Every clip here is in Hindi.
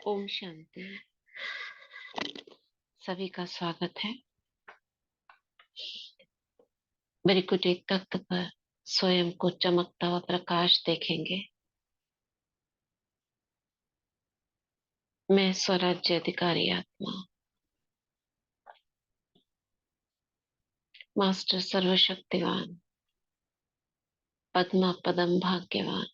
ओम शांति। सभी का स्वागत है। बिल्कुल एक तख्त पर स्वयं को चमकता हुआ प्रकाश देखेंगे। मैं स्वराज्य अधिकारी आत्मा, मास्टर सर्वशक्तिवान, पद्मा पदम भाग्यवान,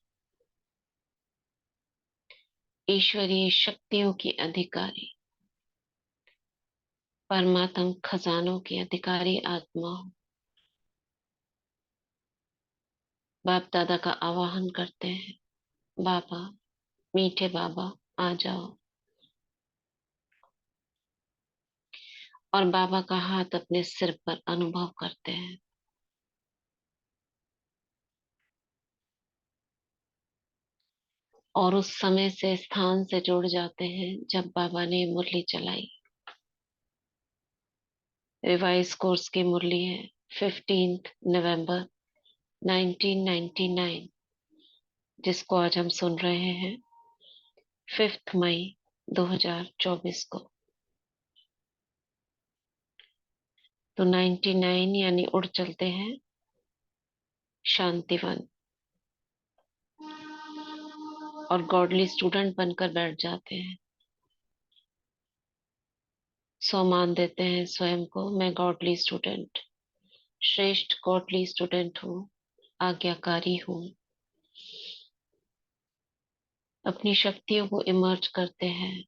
ईश्वरीय शक्तियों की अधिकारी, परमात्म खजानों की अधिकारी आत्मा हूँ। बाप दादा का आवाहन करते हैं, बाबा, मीठे बाबा आ जाओ। और बाबा का हाथ अपने सिर पर अनुभव करते हैं। और उस समय से स्थान से जुड़ जाते हैं जब बाबा ने मुरली चलाई। रिवाइज कोर्स की मुरली है 15 नवंबर 1999, जिसको आज हम सुन रहे हैं 5 मई 2024 को। तो 99 यानी उड़ चलते हैं शांतिवन और गॉडली स्टूडेंट बनकर बैठ जाते हैं। सम्मान देते हैं स्वयं को, मैं गॉडली स्टूडेंट, श्रेष्ठ गॉडली स्टूडेंट हूँ, आज्ञाकारी हूँ। अपनी शक्तियों को इमर्ज करते हैं।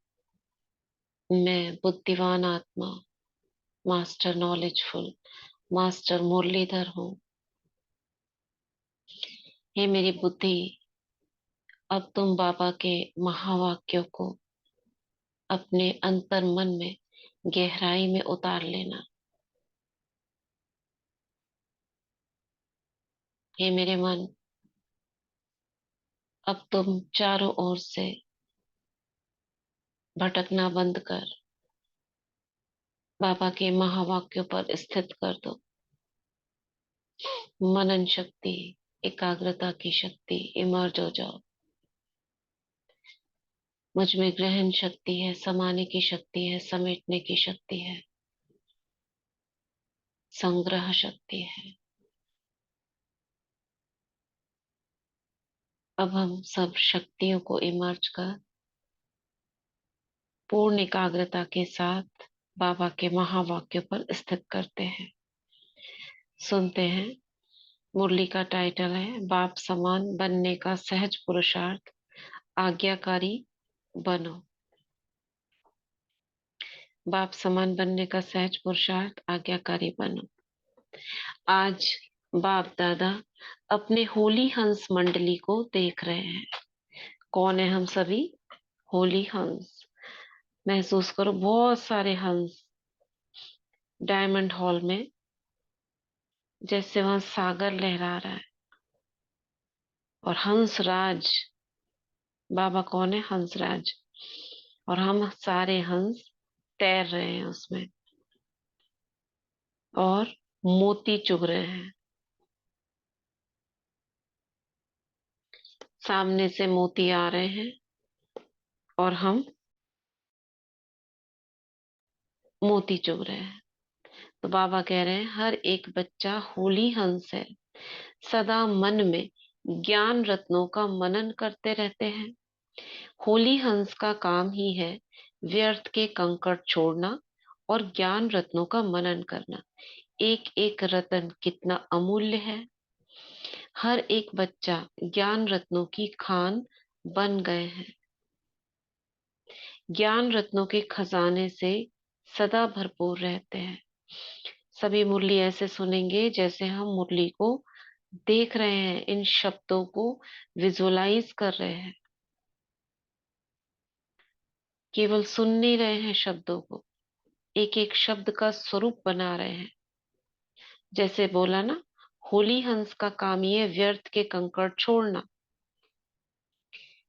मैं बुद्धिमान आत्मा, मास्टर नॉलेजफुल, मास्टर मुरलीधर हूँ। हे मेरी बुद्धि, अब तुम बाबा के महावाक्यों को अपने अंतर मन में गहराई में उतार लेना। हे मेरे मन, अब तुम चारों ओर से भटकना बंद कर बाबा के महावाक्यों पर स्थित कर दो। मनन शक्ति, एकाग्रता की शक्ति इमर्ज हो जाओ। मुझ में ग्रहण शक्ति है, समाने की शक्ति है, समेटने की शक्ति है, संग्रह शक्ति है। अब हम सब शक्तियों को इमर्ज कर पूर्ण एकाग्रता के साथ बाबा के महावाक्यों पर स्थित करते हैं। सुनते हैं। मुरली का टाइटल है बाप समान बनने का सहज पुरुषार्थ, आज्ञाकारी बनो। बाप समान बनने का सहज पुरुषार्थ, आज्ञाकारी बनो। आज बाप दादा अपने होली हंस मंडली को देख रहे हैं। कौन है हम सभी? होली हंस। महसूस करो बहुत सारे हंस डायमंड हॉल में, जैसे वहां सागर लहरा रहा है। और हंस राज बाबा कौन है? हंस राज। और हम सारे हंस तैर रहे हैं उसमें और मोती चुग रहे हैं। सामने से मोती आ रहे हैं और हम मोती चुग रहे हैं। तो बाबा कह रहे हैं हर एक बच्चा होली हंस है, सदा मन में ज्ञान रत्नों का मनन करते रहते हैं। होली हंस का काम ही है व्यर्थ के कंकड़ छोड़ना और ज्ञान रत्नों का मनन करना। एक एक रत्न कितना अमूल्य है। हर एक बच्चा ज्ञान रत्नों की खान बन गए हैं। ज्ञान रत्नों के खजाने से सदा भरपूर रहते हैं। सभी मुरली ऐसे सुनेंगे जैसे हम मुरली को देख रहे हैं, इन शब्दों को विजुअलाइज कर रहे हैं। केवल सुन नहीं रहे हैं शब्दों को, एक एक शब्द का स्वरूप बना रहे हैं। जैसे बोला ना, होली हंस का काम ये व्यर्थ के कंकड़ छोड़ना,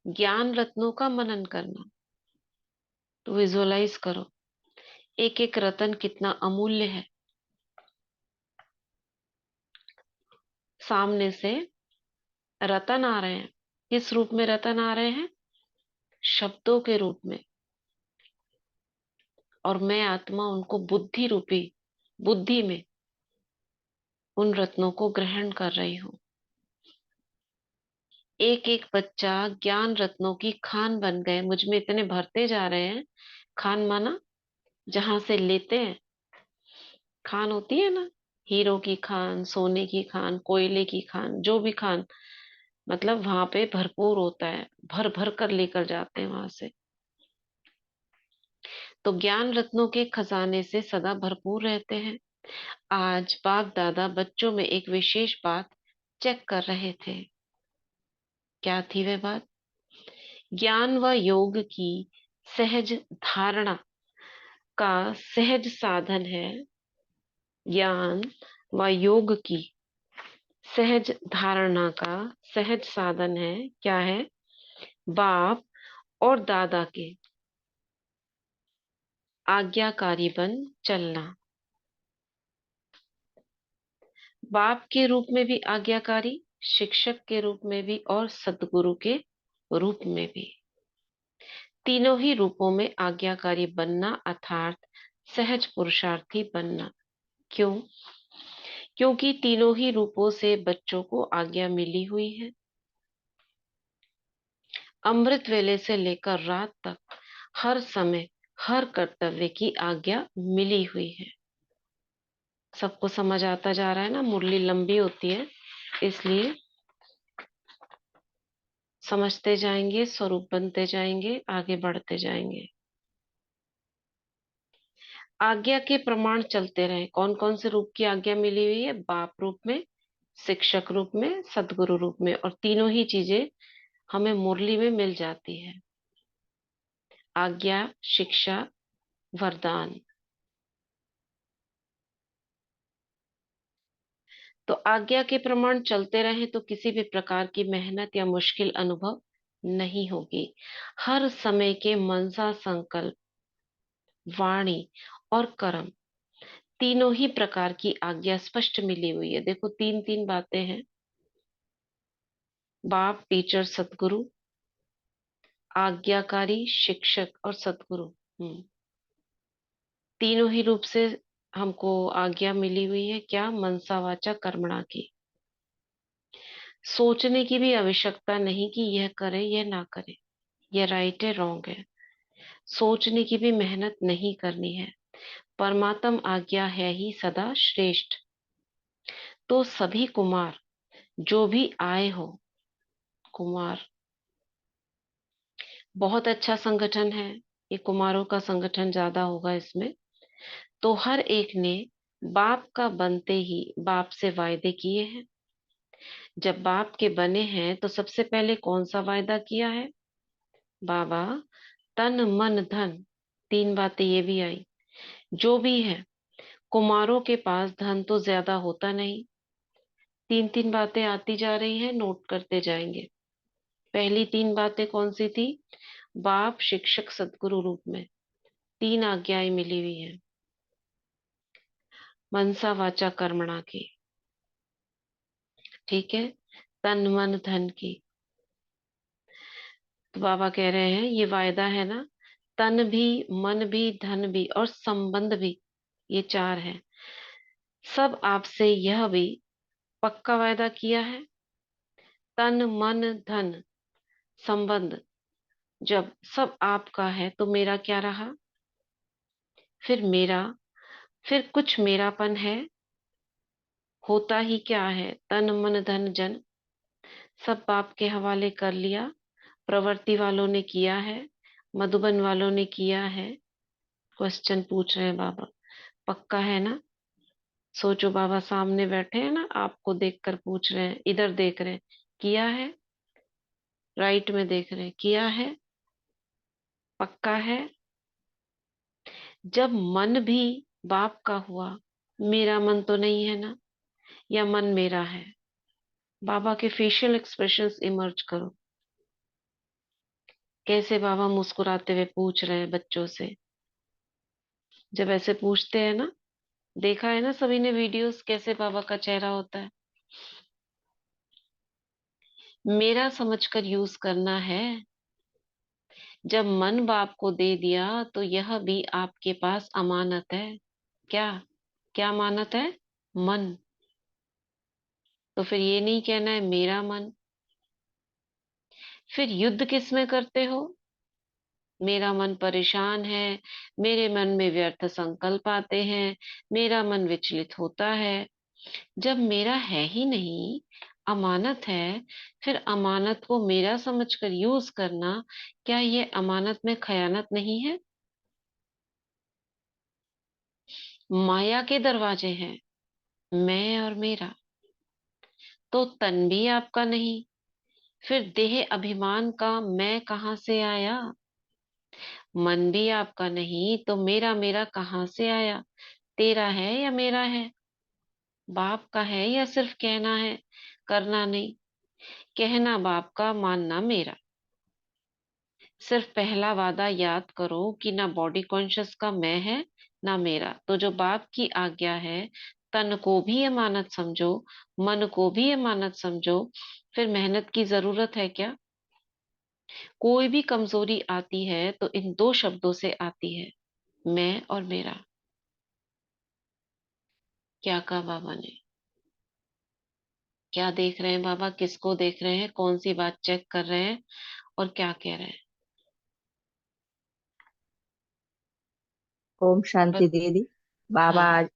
ज्ञान रत्नों का मनन करना। तो विजुअलाइज करो एक एक रतन कितना अमूल्य है। सामने से रतन आ रहे हैं। किस रूप में रतन आ रहे हैं? शब्दों के रूप में। और मैं आत्मा उनको बुद्धि रूपी बुद्धि में उन रत्नों को ग्रहण कर रही हूँ। एक एक बच्चा ज्ञान रत्नों की खान बन गए, मुझ में इतने भरते जा रहे हैं। खान माना जहां से लेते हैं, खान होती है ना, हीरो की खान, सोने की खान, कोयले की खान, जो भी खान, मतलब वहां पे भरपूर होता है, भर भर कर लेकर जाते हैं वहां से। तो ज्ञान रत्नों के खजाने से सदा भरपूर रहते हैं। आज बाप दादा बच्चों में एक विशेष बात चेक कर रहे थे। क्या थी वह बात? ज्ञान व योग की सहज धारणा का सहज साधन है। ज्ञान व योग की सहज धारणा का सहज साधन है। क्या है? बाप और दादा के आज्ञाकारी बन चलना। बाप के रूप में भी आज्ञाकारी, शिक्षक के रूप में भी, और सदगुरु के रूप में भी। तीनों ही रूपों में आज्ञाकारी बनना अर्थात सहज पुरुषार्थी बनना। क्यों? क्योंकि तीनों ही रूपों से बच्चों को आज्ञा मिली हुई है। अमृत वेले से लेकर रात तक हर समय हर कर्तव्य की आज्ञा मिली हुई है। सबको समझ आता जा रहा है ना? मुरली लंबी होती है, इसलिए समझते जाएंगे, स्वरूप बनते जाएंगे, आगे बढ़ते जाएंगे। आज्ञा के प्रमाण चलते रहे। कौन कौन से रूप की आज्ञा मिली हुई है? बाप रूप में, शिक्षक रूप में, सदगुरु रूप में, और तीनों ही चीजें हमें मुरली में मिल जाती है। आज्ञा, शिक्षा, वरदान। तो आज्ञा के प्रमाण चलते रहे तो किसी भी प्रकार की मेहनत या मुश्किल अनुभव नहीं होगी। हर समय के मनसा संकल्प, वाणी और कर्म, तीनों ही प्रकार की आज्ञा स्पष्ट मिली हुई है। देखो, तीन तीन बातें हैं। बाप, टीचर, सतगुरु, आज्ञाकारी, शिक्षक और सतगुरु। तीनों ही रूप से हमको आज्ञा मिली हुई है। क्या? मनसा वाचा कर्मणा की। सोचने की भी आवश्यकता नहीं कि यह करे यह ना करे, यह राइट है रॉन्ग है। सोचने की भी मेहनत नहीं करनी है। परमात्म आज्ञा है ही सदा श्रेष्ठ। तो सभी कुमार जो भी आए हो, कुमार बहुत अच्छा संगठन है, ये कुमारों का संगठन ज्यादा होगा इसमें। तो हर एक ने बाप का बनते ही बाप से वायदे किए हैं। जब बाप के बने हैं तो सबसे पहले कौन सा वायदा किया है? बाबा, तन मन धन, तीन बातें ये भी आई। जो भी है, कुमारों के पास धन तो ज्यादा होता नहीं। तीन तीन बातें आती जा रही हैं, नोट करते जाएंगे। पहली तीन बातें कौन सी थी? बाप, शिक्षक, सदगुरु रूप में तीन आज्ञाएं मिली हुई हैं। मनसा वाचा कर्मणा की, ठीक है, तन मन धन की। तो बाबा कह रहे हैं ये वायदा है ना, तन भी, मन भी, धन भी और संबंध भी, ये चार है। सब आपसे यह भी पक्का वायदा किया है। तन मन धन संबंध जब सब आपका है तो मेरा क्या रहा? फिर मेरा, फिर कुछ मेरापन है? होता ही क्या है? तन मन धन जन सब बाप के हवाले कर लिया। प्रवृत्ति वालों ने किया है, मधुबन वालों ने किया है। क्वेश्चन पूछ रहे हैं बाबा, पक्का है ना? सोचो, बाबा सामने बैठे हैं ना, आपको देखकर पूछ रहे हैं, इधर देख रहे हैं, किया है? राइट में देख रहे हैं, किया है? पक्का है? जब मन भी बाप का हुआ, मेरा मन तो नहीं है ना, या मन मेरा है? बाबा के फेशियल एक्सप्रेशंस इमर्ज करो। कैसे बाबा मुस्कुराते हुए पूछ रहे हैं बच्चों से। जब ऐसे पूछते हैं ना, देखा है ना सभी ने वीडियोस, कैसे बाबा का चेहरा होता है। मेरा समझकर यूज करना है, जब मन बाप को दे दिया तो यह भी आपके पास अमानत है। क्या? क्या अमानत है? मन। तो फिर ये नहीं कहना है मेरा मन। फिर युद्ध किस में करते हो? मेरा मन परेशान है, मेरे मन में व्यर्थ संकल्प आते हैं, मेरा मन विचलित होता है। जब मेरा है ही नहीं, अमानत है, फिर अमानत को मेरा समझकर यूज करना, क्या ये अमानत में खयानत नहीं है? माया के दरवाजे हैं, मैं और मेरा। तो तन भी आपका नहीं, फिर देह अभिमान का मैं कहाँ से आया? मन भी आपका नहीं तो मेरा मेरा कहाँ से आया? तेरा है या मेरा है? बाप का है या सिर्फ कहना है, करना नहीं? कहना बाप का, मानना मेरा। सिर्फ पहला वादा याद करो कि ना बॉडी कॉन्शियस का मैं है, ना मेरा। तो जो बाप की आज्ञा है, तन को भी अमानत समझो, मन को भी अमानत समझो। फिर मेहनत की जरूरत है क्या? कोई भी कमजोरी आती है तो इन दो शब्दों से आती है, मैं और मेरा। क्या कहा बाबा ने? क्या देख रहे हैं बाबा? किसको देख रहे हैं? कौन सी बात चेक कर रहे हैं? और क्या कह रहे हैं? ओम शांति बत दीदी। बाबा हाँ। आज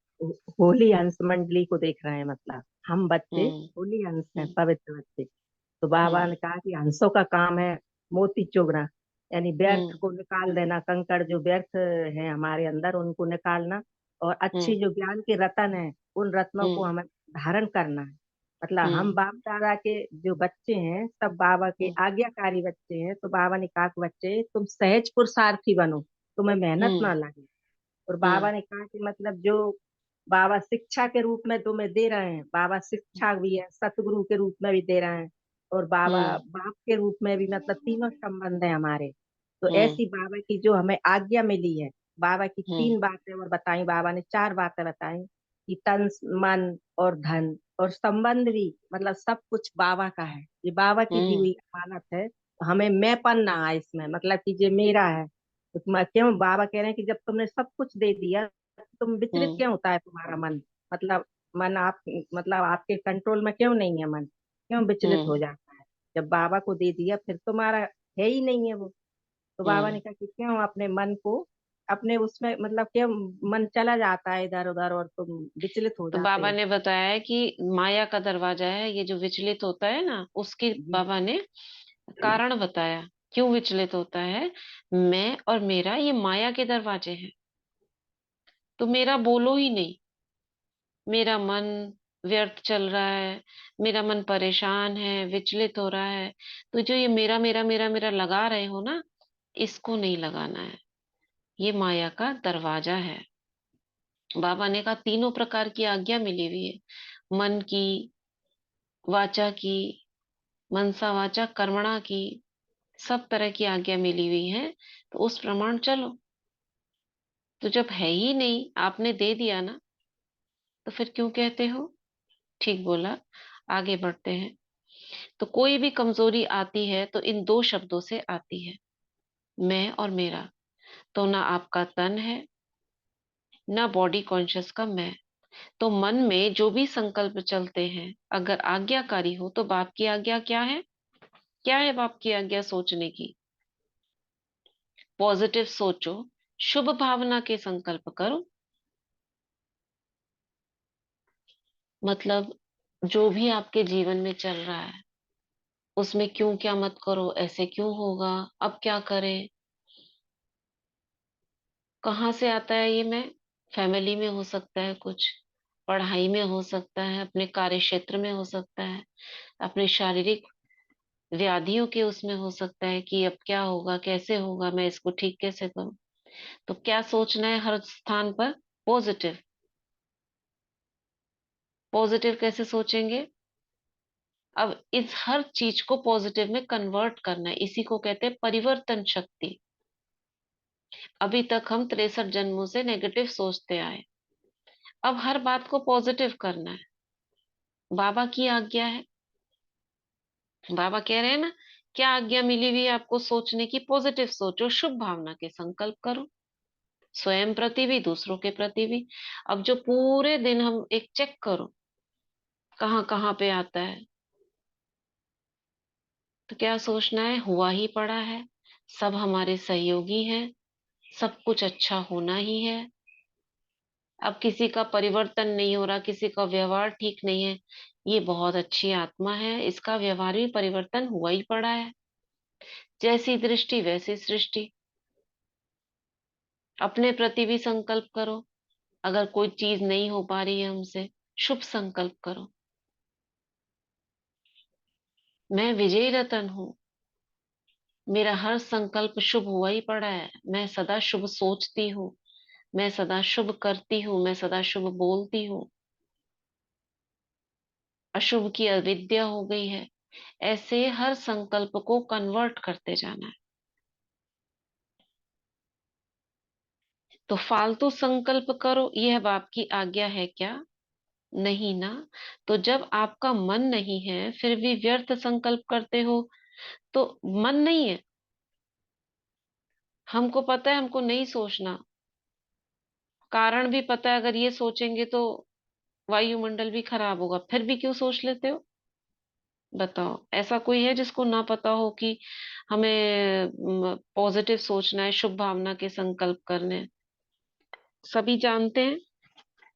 होली हंस मंडली को देख रहे हैं, मतलब हम बच्चे हम्म। होली हंस हैं, हम्म। पवित्र बच्चे। तो बाबा हम्म। ने कहा कि हंसों का काम है मोती चुगना, यानी व्यर्थ हम्म। को निकाल देना, कंकड़ जो व्यर्थ है हमारे अंदर उनको निकालना, और अच्छी हम्म। जो ज्ञान के रतन है उन रत्नों को हम्म। हमें धारण करना है। मतलब हम हम्म। बाप दादा के जो बच्चे हैं सब बाबा के हम्म। आज्ञाकारी बच्चे हैं। तो बाबा ने कहा कि बच्चे तुम सहज पुरुषार्थी बनो, तुम्हें मेहनत हम्म। ना लगे। और बाबा हम्म। ने कहा कि मतलब जो बाबा शिक्षा के रूप में तुम्हें दे रहे हैं, बाबा शिक्षा भी है, सतगुरु के रूप में भी दे रहे हैं, और बाबा हम्म। बाप के रूप में भी, मतलब तीनों संबंध है हमारे। तो हम्म। ऐसी बाबा की जो हमें आज्ञा मिली है, बाबा की हम्म। तीन बातें और बताई, बाबा ने चार बातें बताई कि तन मन और धन और संबंध भी, मतलब सब कुछ बाबा का है, ये बाबा की दी हम्म। हुई अमानत है। तो हमें मैंपन ना आए इसमें, मतलब कि ये मेरा है। तो क्यों बाबा कह रहे हैं कि जब तुमने सब कुछ दे दिया तो तुम विचलित हम्म। क्यों होता है तुम्हारा मन? मतलब मन आप, मतलब आपके कंट्रोल में क्यों नहीं है मन, क्यों विचलित हो हम्म। जाता है? जब बाबा को दे दिया फिर तुम्हारा है ही नहीं है वो। तो बाबा हम्म। ने कहा कि क्यों अपने मन को, अपने उसमें, मतलब क्यों मन चला जाता है इधर उधर और तुम विचलित हो तो जाते बाबा हो? ने बताया कि माया का दरवाजा है, ये जो विचलित होता है ना, उसकी जी। बाबा ने कारण बताया, क्यों विचलित होता है। मैं और मेरा, ये माया के दरवाजे हैं। तो मेरा बोलो ही नहीं। मेरा मन व्यर्थ चल रहा है, मेरा मन परेशान है, विचलित हो रहा है। तो जो ये मेरा मेरा मेरा मेरा लगा रहे हो ना, इसको नहीं लगाना है। ये माया का दरवाजा है। बाबा ने कहा तीनों प्रकार की आज्ञा मिली हुई है, मन की, वाचा की, मनसा वाचा कर्मणा की, सब तरह की आज्ञा मिली हुई है। तो उस प्रमाण चलो। तो जब है ही नहीं, आपने दे दिया ना, तो फिर क्यों कहते हो? ठीक बोला। आगे बढ़ते हैं। तो कोई भी कमजोरी आती है तो इन दो शब्दों से आती है, मैं और मेरा। तो ना आपका तन है, ना बॉडी कॉन्शियस का मैं। तो मन में जो भी संकल्प चलते हैं, अगर आज्ञाकारी हो तो बाप की आज्ञा क्या है? क्या है बाप की आज्ञा? सोचने की, पॉजिटिव सोचो, शुभ भावना के संकल्प करो। मतलब जो भी आपके जीवन में चल रहा है, उसमें क्यों क्या मत करो, ऐसे क्यों होगा, अब क्या करें। कहाँ से आता है ये मैं? फैमिली में हो सकता है कुछ, पढ़ाई में हो सकता है, अपने कार्य क्षेत्र में हो सकता है, अपने शारीरिक व्याधियों के उसमें हो सकता है कि अब क्या होगा, कैसे होगा, मैं इसको ठीक कैसे करूं। तो क्या सोचना है हर स्थान पर? पॉजिटिव। पॉजिटिव कैसे सोचेंगे? अब इस हर चीज को पॉजिटिव में कन्वर्ट करना है, इसी को कहते हैं परिवर्तन शक्ति। अभी तक हम 63 जन्मों से नेगेटिव सोचते आए, अब हर बात को पॉजिटिव करना है। बाबा की आज्ञा है। बाबा कह रहे हैं ना क्या आज्ञा मिली हुई है आपको सोचने की? पॉजिटिव सोचो, शुभ भावना के संकल्प करो, स्वयं प्रति भी, दूसरों के प्रति भी। अब जो पूरे दिन हम एक चेक करो कहाँ कहाँ पे आता है, तो क्या सोचना है? हुआ ही पड़ा है, सब हमारे सहयोगी हैं, सब कुछ अच्छा होना ही है। अब किसी का परिवर्तन नहीं हो रहा, किसी का व्यवहार ठीक नहीं है, ये बहुत अच्छी आत्मा है, इसका व्यवहार भी परिवर्तन हुआ ही पड़ा है। जैसी दृष्टि वैसी सृष्टि। अपने प्रति भी संकल्प करो, अगर कोई चीज नहीं हो पा रही है हमसे, शुभ संकल्प करो। मैं विजयी रतन हूँ, मेरा हर संकल्प शुभ हुआ ही पड़ा है, मैं सदा शुभ सोचती हूँ, मैं सदा शुभ करती हूँ, मैं सदा शुभ बोलती हूँ, अशुभ की अविद्या हो गई है। ऐसे हर संकल्प को कन्वर्ट करते जाना है। तो फालतू संकल्प करो, यह बाप की आज्ञा है क्या? नहीं ना। तो जब आपका मन नहीं है फिर भी व्यर्थ संकल्प करते हो, तो मन नहीं है। हमको पता है हमको नहीं सोचना, कारण भी पता है, अगर ये सोचेंगे तो वायुमंडल भी खराब होगा, फिर भी क्यों सोच लेते हो? बताओ, ऐसा कोई है जिसको ना पता हो कि हमें पॉजिटिव सोचना है, शुभ भावना के संकल्प करने हैं? सभी जानते हैं।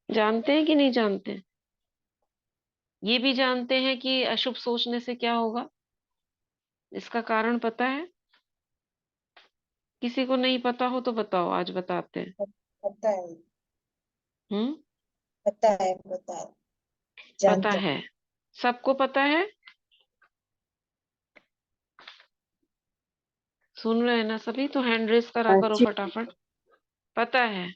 जानते हैं कि नहीं जानते? ये भी जानते हैं कि अशुभ सोचने से क्या होगा, इसका कारण पता है? किसी को नहीं पता हो तो बताओ, आज बताते हैं। पता है। हम्म। पता है। पता जानते हैं। है, सबको पता है। सुन रहे हैं ना सभी? तो हैंड रेस करा करो जी। फटाफट। पता है,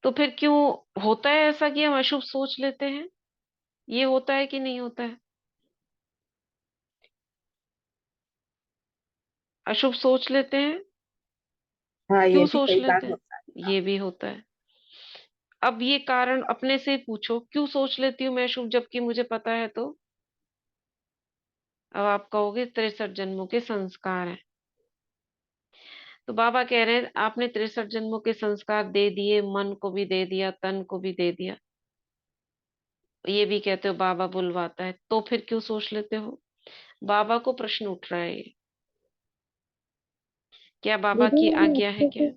तो फिर क्यों होता है ऐसा कि हम अशुभ सोच लेते हैं? ये होता है कि नहीं होता है? अशुभ सोच लेते हैं। हाँ, ये क्यों भी सोच कई बार लेते हैं? होता है। ये भी होता है। अब ये कारण अपने से पूछो, क्यों सोच लेती हूँ मैं शुभ जबकि मुझे पता है? तो अब आप कहोगे 63 जन्मों के संस्कार है। तो बाबा कह रहे हैं आपने 63 जन्मों के संस्कार दे दिए, मन को भी दे दिया, तन को भी दे दिया, ये भी कहते हो बाबा बुलवाता है, तो फिर क्यों सोच लेते हो? बाबा को प्रश्न उठ रहा है ये, क्या बाबा दीदी की मैंने आज्ञा है क्या?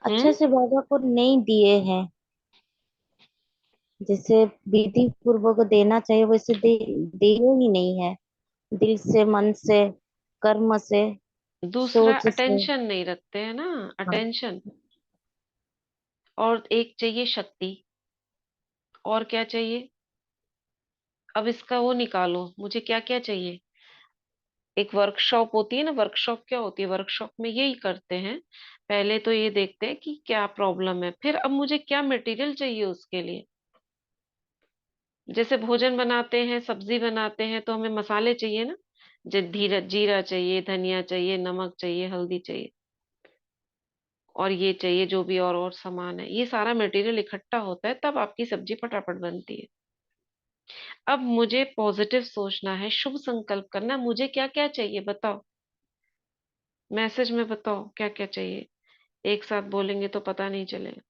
अच्छे हम्म। से बाबा को नहीं दिए हैं, जैसे विधि पूर्वक देना चाहिए वैसे दिए ही नहीं है। दिल से, मन से, कर्म से, दूसरा सोच से। अटेंशन नहीं रखते हैं ना, हाँ। अटेंशन। और एक चाहिए शक्ति, और क्या चाहिए? अब इसका वो निकालो, मुझे क्या क्या चाहिए। एक वर्कशॉप होती है ना, वर्कशॉप क्या होती है? वर्कशॉप में यही करते हैं, पहले तो ये देखते हैं कि क्या प्रॉब्लम है, फिर अब मुझे क्या मटेरियल चाहिए उसके लिए। जैसे भोजन बनाते हैं, सब्जी बनाते हैं, तो हमें मसाले चाहिए ना, धीरा जीरा चाहिए, धनिया चाहिए, नमक चाहिए, हल्दी चाहिए, और ये चाहिए जो भी और सामान है, ये सारा मटेरियल इकट्ठा होता है तब आपकी सब्जी फटाफट बनती है। अब मुझे पॉजिटिव सोचना है, शुभ संकल्प करना, मुझे क्या क्या चाहिए बताओ, मैसेज में बताओ क्या क्या चाहिए। एक साथ बोलेंगे तो पता नहीं चलेगा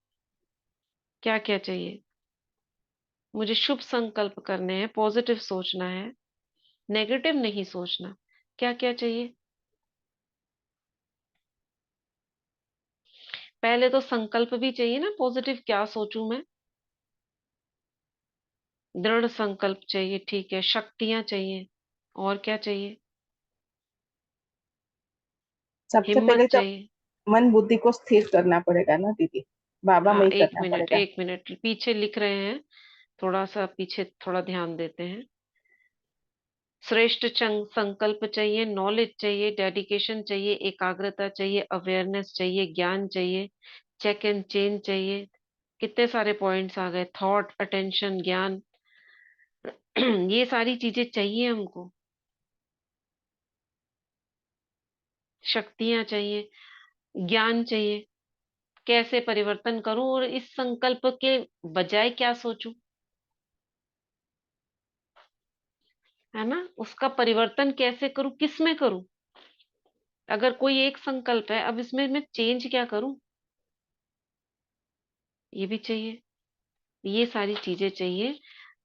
क्या क्या चाहिए। मुझे शुभ संकल्प करने हैं, पॉजिटिव सोचना है, नेगेटिव नहीं सोचना। क्या क्या चाहिए? पहले तो संकल्प भी चाहिए ना, पॉजिटिव क्या सोचूं मैं। दृढ़ संकल्प चाहिए, ठीक है, शक्तियां चाहिए, और क्या चाहिए? सबसे हिम्मत पहले तो चाहिए। मन बुद्धि को स्थिर करना पड़ेगा ना दीदी, बाबा में हाँ, ही एक करना मिनट पड़ेगा। एक मिनट, पीछे लिख रहे हैं, थोड़ा सा पीछे थोड़ा ध्यान देते हैं। श्रेष्ठ संकल्प चाहिए, नॉलेज चाहिए, डेडिकेशन चाहिए, एकाग्रता चाहिए, अवेयरनेस चाहिए, ज्ञान चाहिए, चेक एंड चेंज चाहिए। कितने सारे पॉइंट्स आ गए, थॉट, अटेंशन, ज्ञान। ये सारी चीजें चाहिए हमको। शक्तियां चाहिए, ज्ञान चाहिए, कैसे परिवर्तन करूं और इस संकल्प के बजाय क्या सोचूं, है ना? उसका परिवर्तन कैसे करूं, किस में करूं? अगर कोई एक संकल्प है, अब इसमें मैं चेंज क्या करूं? ये भी चाहिए, ये सारी चीजें चाहिए।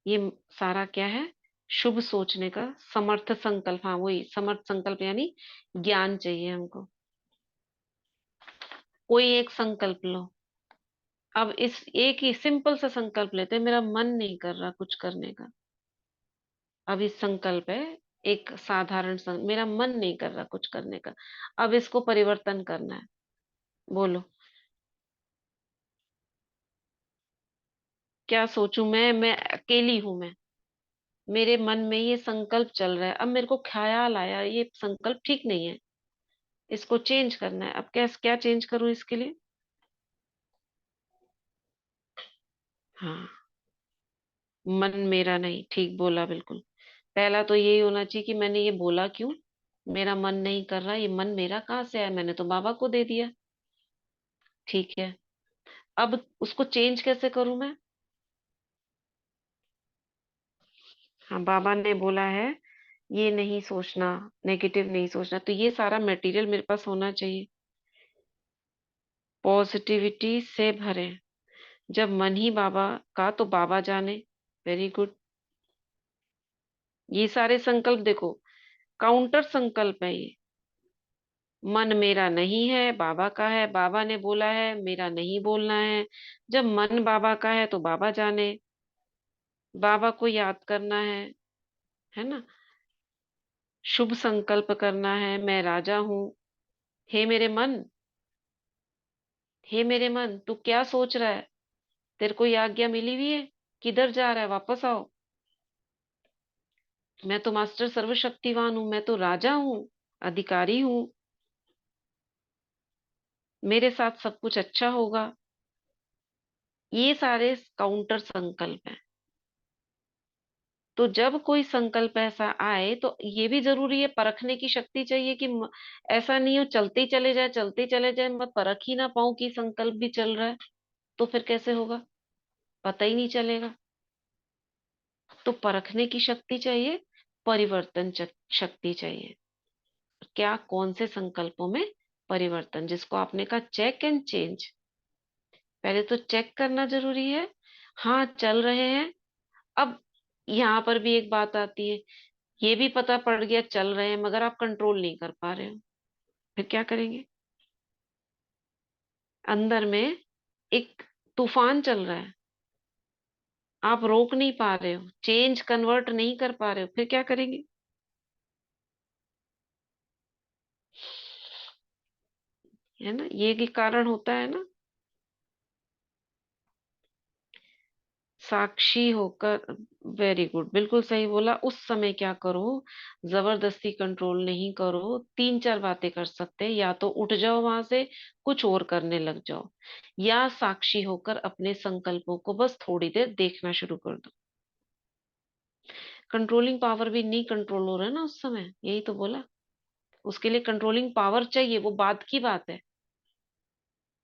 ये सारा क्या है? शुभ सोचने का समर्थ संकल्प। हाँ, वही समर्थ संकल्प, यानी ज्ञान चाहिए हमको। कोई एक संकल्प लो। अब इस एक ही सिंपल सा संकल्प लेते हैं, मेरा मन नहीं कर रहा कुछ करने का। अब इस संकल्प है, एक साधारण मेरा मन नहीं कर रहा कुछ करने का। अब इसको परिवर्तन करना है। बोलो, क्या सोचूं मैं अकेली हूं मैं, मेरे मन में ये संकल्प चल रहा है, अब मेरे को ख्याल आया ये संकल्प ठीक नहीं है, इसको चेंज करना है। अब कैसे, क्या चेंज करूं इसके लिए? हाँ, मन मेरा नहीं, ठीक बोला बिल्कुल। पहला तो यही होना चाहिए कि मैंने ये बोला क्यों, मेरा मन नहीं कर रहा, ये मन मेरा कहाँ से आया, मैंने तो बाबा को दे दिया। ठीक है, अब उसको चेंज कैसे करूं मैं? हाँ, बाबा ने बोला है ये नहीं सोचना, नेगेटिव नहीं सोचना, तो ये सारा मटेरियल मेरे पास होना चाहिए, पॉजिटिविटी से भरे। जब मन ही बाबा का, तो बाबा जाने। Very good. ये सारे संकल्प देखो, काउंटर संकल्प है ये। मन मेरा नहीं है, बाबा का है, बाबा ने बोला है मेरा नहीं बोलना है। जब मन बाबा का है तो बाबा जाने, बाबा को याद करना है ना। शुभ संकल्प करना है, मैं राजा हूं। हे मेरे मन, हे मेरे मन, तू क्या सोच रहा है? तेरे को ये आज्ञा मिली हुई है, किधर जा रहा है, वापस आओ। मैं तो मास्टर सर्वशक्तिवान हूं, मैं तो राजा हूं, अधिकारी हूं, मेरे साथ सब कुछ अच्छा होगा। ये सारे काउंटर संकल्प हैं। तो जब कोई संकल्प ऐसा आए तो ये भी जरूरी है, परखने की शक्ति चाहिए कि ऐसा नहीं हो चलते ही चले जाए, चलते ही चले जाए, मैं परख ही ना पाऊं कि संकल्प भी चल रहा है, तो फिर कैसे होगा? पता ही नहीं चलेगा। तो परखने की शक्ति चाहिए, परिवर्तन शक्ति चाहिए। क्या, कौन से संकल्पों में परिवर्तन, जिसको आपने कहा चेक एंड चेंज। पहले तो चेक करना जरूरी है, हाँ चल रहे हैं। अब यहाँ पर भी एक बात आती है, ये भी पता पड़ गया चल रहे हैं, मगर आप कंट्रोल नहीं कर पा रहे हो, फिर क्या करेंगे? अंदर में एक तूफान चल रहा है, आप रोक नहीं पा रहे हो, चेंज कन्वर्ट नहीं कर पा रहे हो, फिर क्या करेंगे? है ना, ये भी कारण होता है ना। साक्षी होकर, वेरी गुड, बिल्कुल सही बोला। उस समय क्या करो? जबरदस्ती कंट्रोल नहीं करो, तीन चार बातें कर सकते हैं, या तो उठ जाओ वहां से, कुछ और करने लग जाओ, या साक्षी होकर अपने संकल्पों को बस थोड़ी देर देखना शुरू कर दो। कंट्रोलिंग पावर भी नहीं कंट्रोल हो रहा है ना उस समय, यही तो बोला। उसके लिए कंट्रोलिंग पावर चाहिए, वो बाद की बात है,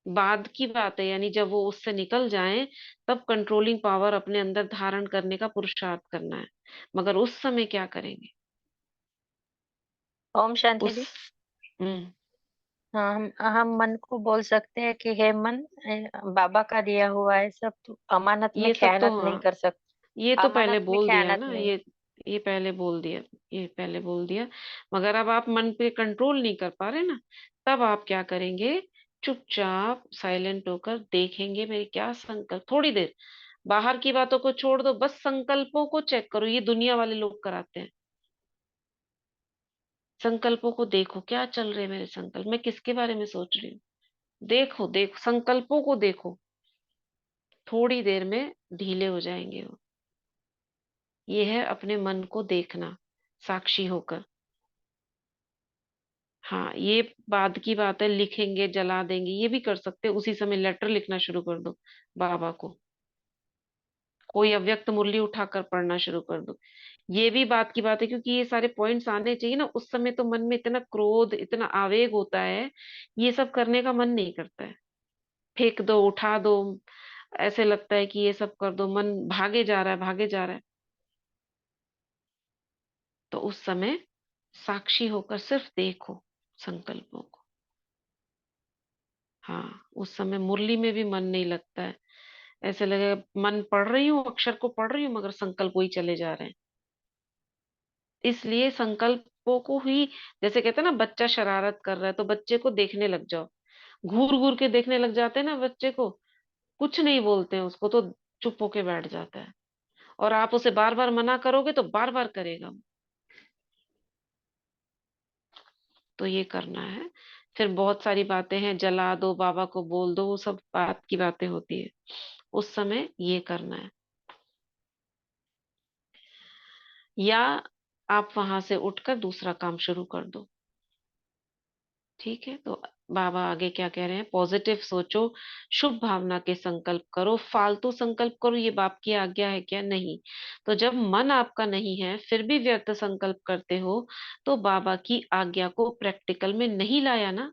बाद की बात है, यानी जब वो उससे निकल जाएं, तब कंट्रोलिंग पावर अपने अंदर धारण करने का पुरुषार्थ करना है। मगर उस समय क्या करेंगे? ओम शांति उस दी। हम्म, हाँ, हम मन को बोल सकते हैं कि हे मन, बाबा का दिया हुआ है सब, तो अमानत में ये सब तो खयानत नहीं हाँ, कर सकते। ये तो पहले अमानत में बोल दिया खयानत ना, नहीं। ये पहले बोल दिया, ये पहले बोल दिया। मगर अब आप मन पे कंट्रोल नहीं कर पा रहे ना, तब आप क्या करेंगे? चुपचाप साइलेंट होकर देखेंगे मेरे क्या संकल्प, थोड़ी देर बाहर की बातों को छोड़ दो, बस संकल्पों को चेक करो। ये दुनिया वाले लोग कराते हैं। संकल्पों को देखो, क्या चल रहे हैं मेरे संकल्प, मैं किसके बारे में सोच रही हूँ। देखो देखो, संकल्पों को देखो, थोड़ी देर में ढीले हो जाएंगे वो। ये है अपने मन को देखना, साक्षी होकर। हाँ, ये बाद की बात है, लिखेंगे जला देंगे ये भी कर सकते हैं, उसी समय लेटर लिखना शुरू कर दो बाबा को, कोई अव्यक्त मुरली उठाकर पढ़ना शुरू कर दो। ये भी बात की बात है, क्योंकि ये सारे पॉइंट्स आने चाहिए ना। उस समय तो मन में इतना क्रोध, इतना आवेग होता है, ये सब करने का मन नहीं करता है। फेंक दो, उठा दो, ऐसे लगता है कि ये सब कर दो, मन भागे जा रहा है, भागे जा रहा है। तो उस समय साक्षी होकर सिर्फ देखो, संकल्पों को। हाँ, उस समय मुरली में भी मन नहीं लगता है, ऐसे लगेगा मन पढ़ रही हूँ, अक्षर को पढ़ रही हूँ, मगर संकल्प वही चले जा रहे हैं। इसलिए संकल्पों को ही, जैसे कहते हैं ना, बच्चा शरारत कर रहा है तो बच्चे को देखने लग जाओ, घूर घूर के देखने लग जाते हैं ना बच्चे को, कुछ नहीं बोलते हैं उसको, तो चुप होके बैठ जाता है। और आप उसे बार बार मना करोगे तो बार बार करेगा। तो ये करना है। फिर बहुत सारी बातें हैं, जला दो, बाबा को बोल दो, वो सब बात की बातें होती है, उस समय ये करना है। या आप वहां से उठकर दूसरा काम शुरू कर दो। ठीक है, तो बाबा आगे क्या कह रहे हैं, पॉजिटिव सोचो, शुभ भावना के संकल्प करो, फालतू संकल्प करो, ये बाप की आज्ञा है क्या? नहीं। तो जब मन आपका नहीं है फिर भी व्यर्थ संकल्प करते हो, तो बाबा की आज्ञा को प्रैक्टिकल में नहीं लाया ना।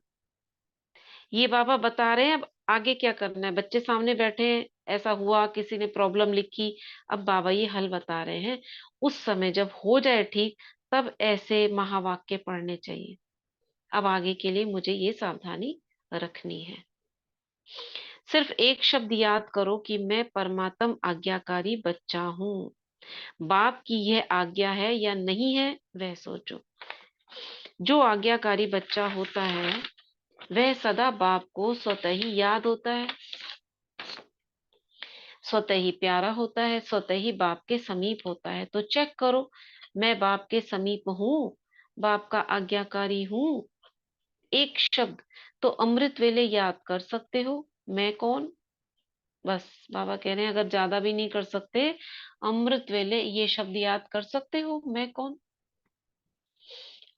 ये बाबा बता रहे हैं, अब आगे क्या करना है। बच्चे सामने बैठे हैं, ऐसा हुआ, किसी ने प्रॉब्लम लिखी, अब बाबा ये हल बता रहे हैं। उस समय जब हो जाए ठीक, तब ऐसे महावाक्य पढ़ने चाहिए। अब आगे के लिए मुझे ये सावधानी रखनी है। सिर्फ एक शब्द याद करो कि मैं परमात्म आज्ञाकारी बच्चा हूँ। बाप की यह आज्ञा है या नहीं है, वह सोचो। जो आज्ञाकारी बच्चा होता है वह सदा बाप को स्वतः ही याद होता है, स्वतः ही प्यारा होता है, स्वतः ही बाप के समीप होता है। तो चेक करो, मैं बाप के समीप हूँ, बाप का आज्ञाकारी हूँ। एक शब्द तो अमृत वेले याद कर सकते हो, मैं कौन? बस बाबा कह रहे हैं, अगर ज्यादा भी नहीं कर सकते, अमृत वेले ये शब्द याद कर सकते हो, मैं कौन?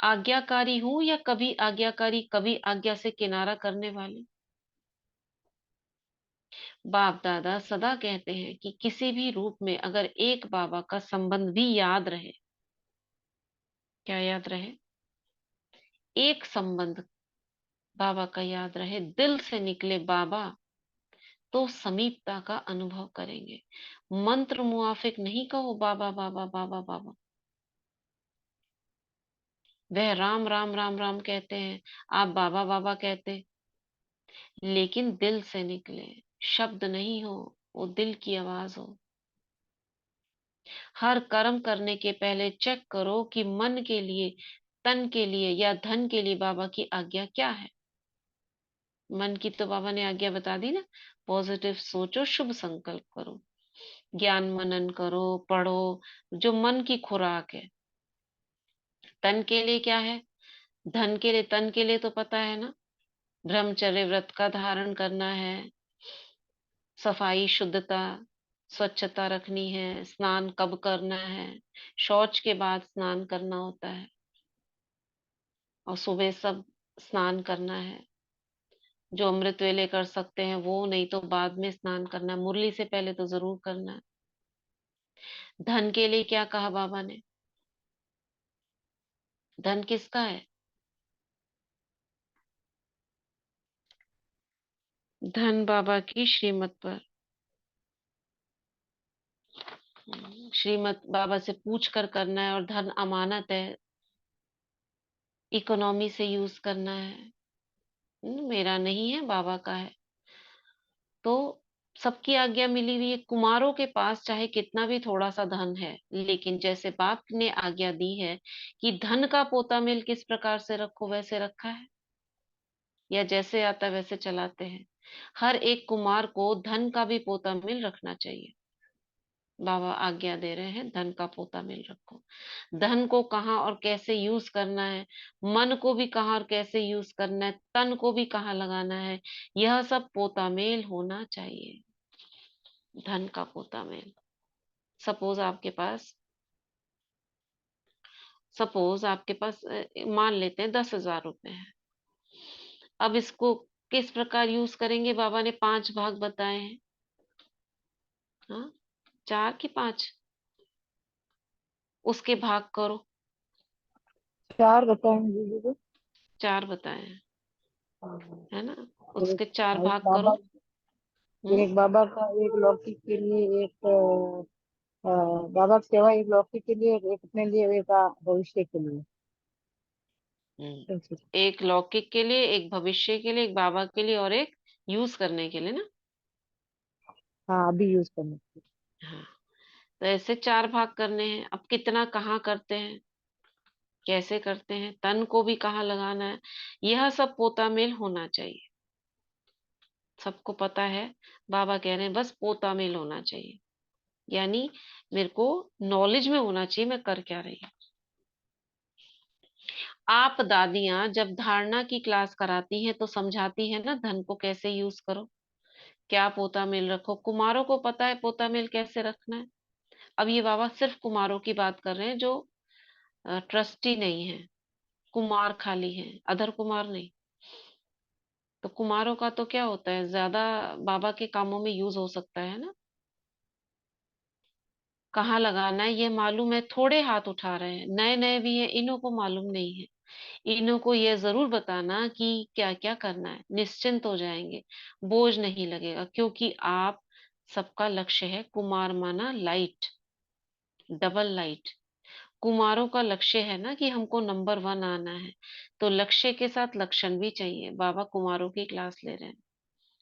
आज्ञाकारी हूं या कभी आज्ञाकारी, कभी आज्ञा से किनारा करने वाले। बाप दादा सदा कहते हैं कि किसी भी रूप में अगर एक बाबा का संबंध भी याद रहे, क्या याद रहे? एक संबंध बाबा का याद रहे, दिल से निकले बाबा, तो समीपता का अनुभव करेंगे। मंत्र मुआफिक नहीं कहो बाबा बाबा बाबा बाबा। वह राम राम राम राम कहते हैं, आप बाबा बाबा कहते, लेकिन दिल से निकले, शब्द नहीं हो, वो दिल की आवाज हो। हर कर्म करने के पहले चेक करो कि मन के लिए, तन के लिए या धन के लिए बाबा की आज्ञा क्या है। मन की तो बाबा ने आज्ञा बता दी ना, पॉजिटिव सोचो, शुभ संकल्प करो, ज्ञान मनन करो, पढ़ो, जो मन की खुराक है। तन के लिए क्या है? धन के लिए, तन के लिए तो पता है ना, ब्रह्मचर्य व्रत का धारण करना है, सफाई शुद्धता स्वच्छता रखनी है, स्नान कब करना है, शौच के बाद स्नान करना होता है, और सुबह सब स्नान करना है। जो अमृत वेले कर सकते हैं वो, नहीं तो बाद में स्नान करना है, मुरली से पहले तो जरूर करना है। धन के लिए क्या कहा बाबा ने? धन किसका है? धन बाबा की श्रीमत पर, श्रीमत बाबा से पूछ कर करना है, और धन अमानत है, इकोनॉमी से यूज करना है। मेरा नहीं है, बाबा का है। तो सबकी आज्ञा मिली हुई है। कुमारों के पास चाहे कितना भी थोड़ा सा धन है, लेकिन जैसे बाप ने आज्ञा दी है कि धन का पोता मेल किस प्रकार से रखो, वैसे रखा है, या जैसे आता है वैसे चलाते हैं। हर एक कुमार को धन का भी पोता मेल रखना चाहिए। बाबा आज्ञा दे रहे हैं, धन का पोता मेल रखो। धन को कहाँ और कैसे यूज करना है, मन को भी कहाँ और कैसे यूज करना है, तन को भी कहाँ लगाना है, यह सब पोता मेल होना चाहिए। धन का पोता मेल। सपोज आपके पास मान लेते हैं 10,000 रुपए है। अब इसको किस प्रकार यूज करेंगे, बाबा ने 5 भाग बताए हैं। हाँ, 4 की 5, उसके भाग करो। 4 बताएंगे दीदी को। 4 बताए हैं, हाँ, है ना? एक उसके 4 एक भाग बाबा करो। हम्म। एक बाबा का, एक लौकिक के लिए, एक बाबा की सेवा, एक लौकिक के लिए, एक अपने लिए, एक भविष्य के लिए। ऐसे। एक लौकिक के लिए, एक भविष्य के लिए, एक बाबा के लिए और एक यूज करने के लिए ना। हाँ अभी यूज करना है। हाँ, तो ऐसे 4 भाग करने हैं। अब कितना कहाँ करते हैं, कैसे करते हैं, तन को भी कहाँ लगाना है, यह सब पोता मेल होना चाहिए। सबको पता है, बाबा कह रहे हैं बस पोता मेल होना चाहिए, यानी मेरे को नॉलेज में होना चाहिए मैं कर क्या रही हूँ। आप दादियां जब धारणा की क्लास कराती हैं तो समझाती हैं ना, धन को कैसे यूज करो, क्या पोता मेल रखो। कुमारों को पता है पोता मेल कैसे रखना है। अब ये बाबा सिर्फ कुमारों की बात कर रहे हैं जो ट्रस्टी नहीं है, कुमार खाली है, अधर कुमार नहीं। तो कुमारों का तो क्या होता है, ज्यादा बाबा के कामों में यूज हो सकता है ना। कहाँ लगाना है ये मालूम है, थोड़े हाथ उठा रहे हैं, नए नए भी हैं, इन्हों को मालूम नहीं है। इन्हों को ये जरूर बताना कि क्या क्या करना है, निश्चिंत हो जाएंगे, बोझ नहीं लगेगा। क्योंकि आप सबका लक्ष्य है कुमार माना लाइट, डबल लाइट। कुमारों का लक्ष्य है ना कि हमको नंबर 1 आना है, तो लक्ष्य के साथ लक्षण भी चाहिए। बाबा कुमारों की क्लास ले रहे हैं।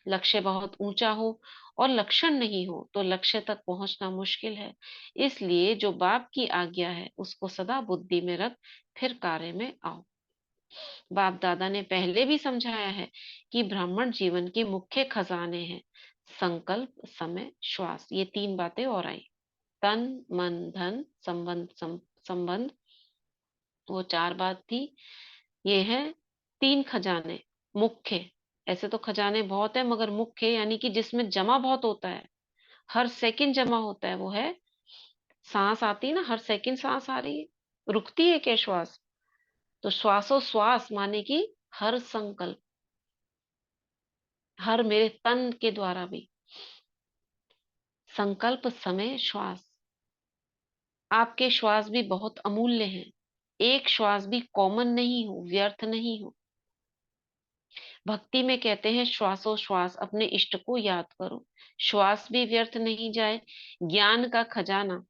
लक्ष्य बहुत ऊंचा हो और लक्षण नहीं हो तो लक्ष्य तक पहुंचना मुश्किल है। इसलिए जो बाप की आज्ञा है उसको सदा बुद्धि में रख, फिर कार्य में आओ। बाप दादा ने पहले भी समझाया है कि ब्राह्मण जीवन के मुख्य खजाने हैं संकल्प, समय, श्वास। ये 3 बातें और आई, तन मन धन संबंध, संबंध, वो 4 बात थी। ये है 3 खजाने मुख्य। ऐसे तो खजाने बहुत है मगर मुख्य यानी कि जिसमें जमा बहुत होता है, हर सेकंड जमा होता है, वो है सांस। आती है ना, हर सेकंड सांस आ रही है, रुकती है क्या श्वास। तो श्वासोश्वास माने कि हर संकल्प, हर मेरे तन के द्वारा भी संकल्प, समय, श्वास। आपके श्वास भी बहुत अमूल्य हैं। एक श्वास भी कॉमन नहीं हो, व्यर्थ नहीं हो। भक्ति में कहते हैं श्वासोश्वास अपने इष्ट को याद करो, श्वास भी व्यर्थ नहीं जाए। ज्ञान का खजाना,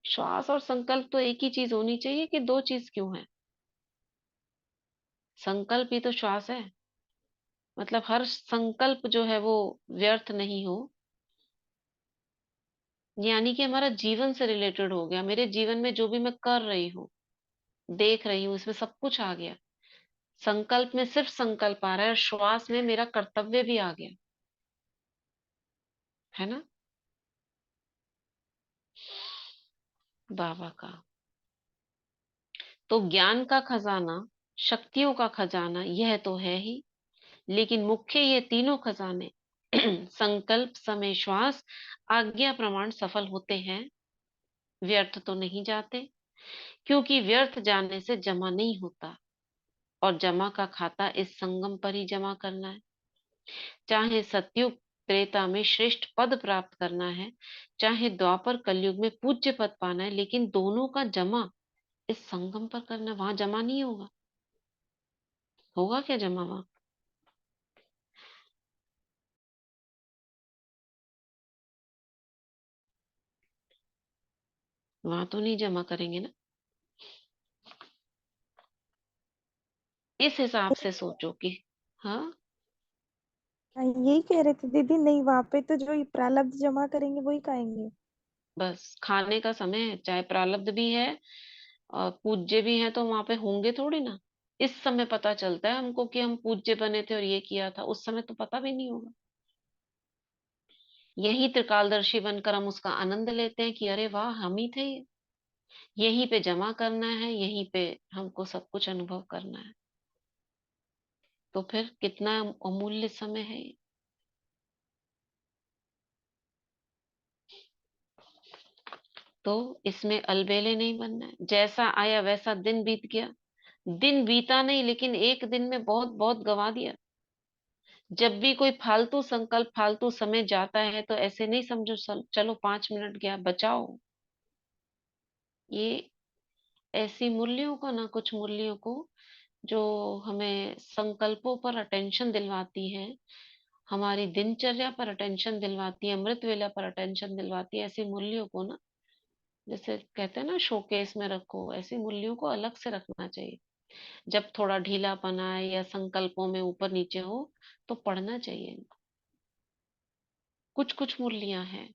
श्वास और संकल्प तो एक ही चीज होनी चाहिए कि 2 चीज क्यों है। संकल्प ही तो श्वास है, मतलब हर संकल्प जो है वो व्यर्थ नहीं हो, यानी कि हमारा जीवन से रिलेटेड हो गया। मेरे जीवन में जो भी मैं कर रही हूँ, देख रही हूँ, इसमें सब कुछ आ गया। संकल्प में सिर्फ संकल्प आ रहा है और श्वास में मेरा कर्तव्य भी आ गया, है ना। बाबा का तो ज्ञान का खजाना, शक्तियों का खजाना यह तो है ही, लेकिन मुख्य ये तीनों खजाने संकल्प, समय, श्वास, आज्ञा प्रमाण सफल होते हैं, व्यर्थ तो नहीं जाते। क्योंकि व्यर्थ जाने से जमा नहीं होता, और जमा का खाता इस संगम पर ही जमा करना है। चाहे सतयुग त्रेता में श्रेष्ठ पद प्राप्त करना है, चाहे द्वापर कलयुग में पूज्य पद पाना है, लेकिन दोनों का जमा इस संगम पर करना। वहां जमा नहीं होगा, होगा क्या जमा वहां। वहां तो नहीं जमा करेंगे ना। इस हिसाब से सोचो कि हाँ, हाँ, यही कह रहे थे दीदी, नहीं वहां पे तो जो ये प्रारब्ध जमा करेंगे वही खाएंगे। बस खाने का समय है, चाहे प्रारब्ध भी है और पूज्य भी है, तो वहां पे होंगे थोड़ी ना। इस समय पता चलता है हमको कि हम पूज्य बने थे और ये किया था, उस समय तो पता भी नहीं होगा। यही त्रिकालदर्शी बनकर हम उसका आनंद लेते हैं कि अरे वाह हम ही थे ये। यहीं पे जमा करना है, यहीं पे हमको सब कुछ अनुभव करना है। तो फिर कितना अमूल्य समय है ये। तो इसमें अलबेले नहीं बनना है। जैसा आया वैसा दिन बीत गया, दिन बीता नहीं, लेकिन एक दिन में बहुत बहुत गंवा दिया। जब भी कोई फालतू संकल्प, फालतू समय जाता है तो ऐसे नहीं समझो चलो 5 मिनट गया, बचाओ। ये ऐसी मूल्यों को ना, कुछ मूल्यों को जो हमें संकल्पों पर अटेंशन दिलवाती है, हमारी दिनचर्या पर अटेंशन दिलवाती है, अमृत वेला पर अटेंशन दिलवाती है, ऐसी मूल्यों को ना, जैसे कहते हैं ना शोकेस में रखो, ऐसी मूल्यों को अलग से रखना चाहिए। जब थोड़ा ढीलापन आए या संकल्पों में ऊपर नीचे हो तो पढ़ना चाहिए। कुछ कुछ मुरलियां हैं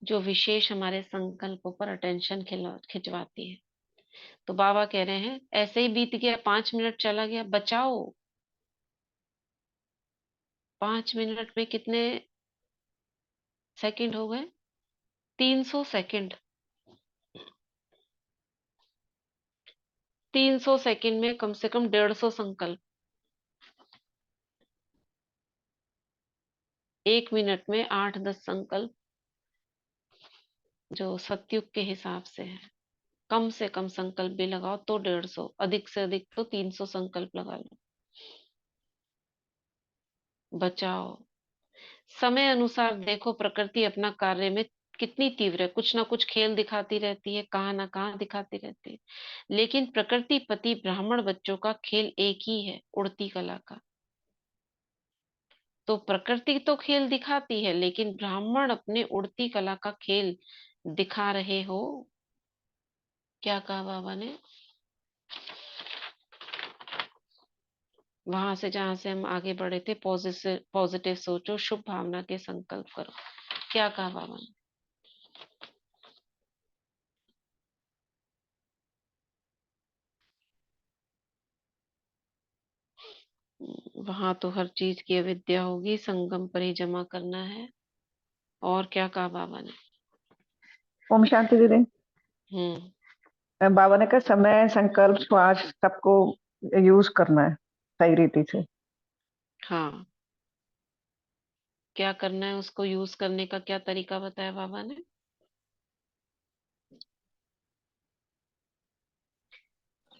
जो विशेष हमारे संकल्पों पर अटेंशन खिंचवाती है। तो बाबा कह रहे हैं ऐसे ही बीत गया, 5 मिनट चला गया, बचाओ। 5 मिनट में कितने सेकंड हो गए? 300 सेकंड। 300 सेकंड में कम से कम 150 संकल्प। 1 मिनट में 8-10 संकल्प, जो सतयुग के हिसाब से है। कम से कम संकल्प भी लगाओ तो 150, अधिक से अधिक तो 300 संकल्प लगा लो। बचाओ। समय अनुसार देखो प्रकृति अपना कार्य में कितनी तीव्र है। कुछ ना कुछ खेल दिखाती रहती है, कहाँ ना कहाँ दिखाती रहती है, लेकिन प्रकृति पति ब्राह्मण बच्चों का खेल एक ही है, उड़ती कला का। तो प्रकृति तो खेल दिखाती है, लेकिन ब्राह्मण अपने उड़ती कला का खेल दिखा रहे हो। क्या कहा बाबा ने? वहां से जहां से हम आगे बढ़े थे, पॉजिटिव सोचो, शुभ भावना के संकल्प करो। क्या कहा बाबा ने? वहां तो हर चीज की अविद्या होगी, संगम पर ही जमा करना है। और क्या कहा बाबा ने? ओम शांति दीदी। हम्म। बाबा ने कहा समय, संकल्प, श्वास सबको यूज करना है सही रीति से। हाँ, क्या करना है, उसको यूज करने का क्या तरीका बताया बाबा ने?